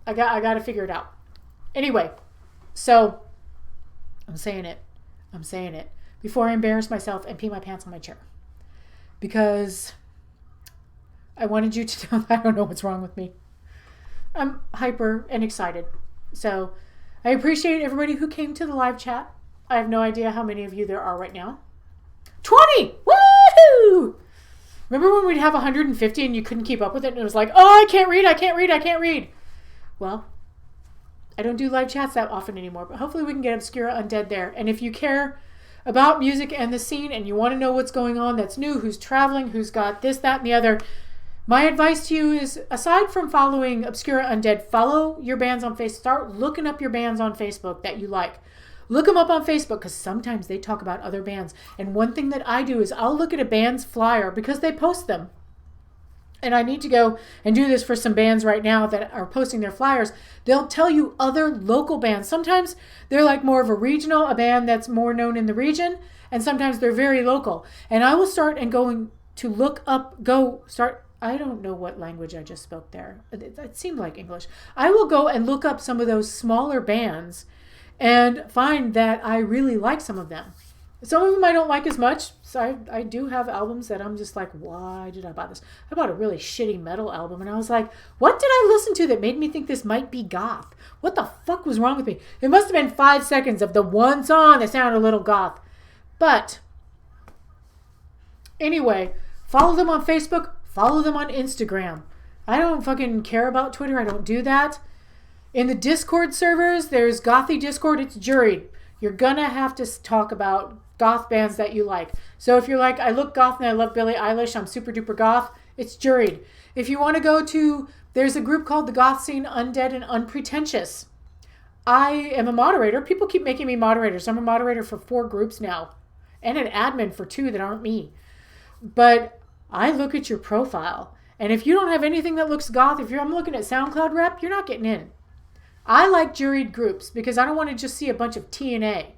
I got to figure it out. Anyway. So, I'm saying it. Before I embarrass myself and pee my pants on my chair. Because I wanted you to know that I don't know what's wrong with me. I'm hyper and excited. So, I appreciate everybody who came to the live chat. I have no idea how many of you there are right now. 20! Woohoo! Remember when we'd have 150 and you couldn't keep up with it? And it was like, oh, I can't read. Well, I don't do live chats that often anymore, but hopefully we can get Obscura Undead there. And if you care about music and the scene and you want to know what's going on that's new, who's traveling, who's got this, that, and the other, my advice to you is, aside from following Obscura Undead, follow your bands on Facebook. Start looking up your bands on Facebook that you like. Look them up on Facebook because sometimes they talk about other bands. And one thing that I do is I'll look at a band's flyer because they post them. and I need to go and do this for some bands right now that are posting their flyers. They'll tell you other local bands. Sometimes they're like more of a regional, a band that's more known in the region, and sometimes they're very local. And I will start and going to look up, I don't know what language I just spoke there. It seemed like English. I will go and look up some of those smaller bands and find that I really like some of them. Some of them I don't like as much. So I do have albums that I'm just like, why did I buy this? I bought a really shitty metal album and I was like, what did I listen to that made me think this might be goth? What the fuck was wrong with me? It must have been 5 seconds of the one song that sounded a little goth. But anyway, follow them on Facebook, follow them on Instagram. I don't fucking care about Twitter. I don't do that. In the Discord servers, there's Gothy Discord. It's juried. You're gonna have to talk about goth bands that you like. So if you're like, I look goth and I love Billie Eilish, I'm super duper goth, it's juried. If you want to go to, there's a group called the Goth Scene Undead and Unpretentious. I am a moderator. People keep making me moderator. So I'm a moderator for 4 groups now and an admin for 2 that aren't me. But I look at your profile. And if you don't have anything that looks goth, I'm looking at SoundCloud rep, you're not getting in. I like juried groups because I don't want to just see a bunch of TNA.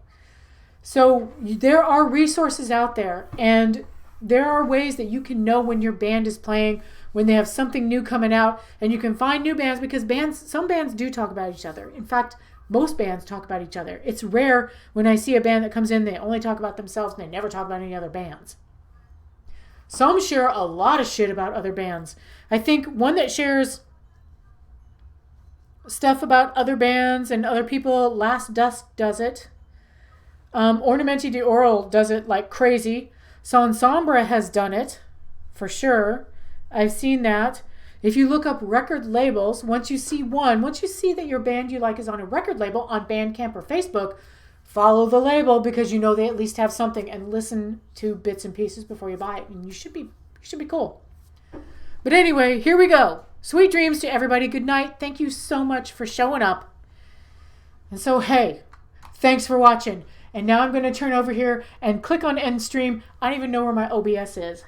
So there are resources out there, and there are ways that you can know when your band is playing, when they have something new coming out, and you can find new bands because some bands do talk about each other. In fact, most bands talk about each other. It's rare when I see a band that comes in, they only talk about themselves and they never talk about any other bands. Some share a lot of shit about other bands. I think one that shares stuff about other bands and other people, Last Dusk does it. Ornamenti de Oral does it like crazy. Son Sombra has done it, for sure. I've seen that. If you look up record labels, once you see that your band you like is on a record label on Bandcamp or Facebook, follow the label because you know they at least have something, and listen to bits and pieces before you buy it. And you should be cool. But anyway, here we go. Sweet dreams to everybody. Good night. Thank you so much for showing up. And so, hey, thanks for watching. And now I'm going to turn over here and click on end stream. I don't even know where my OBS is.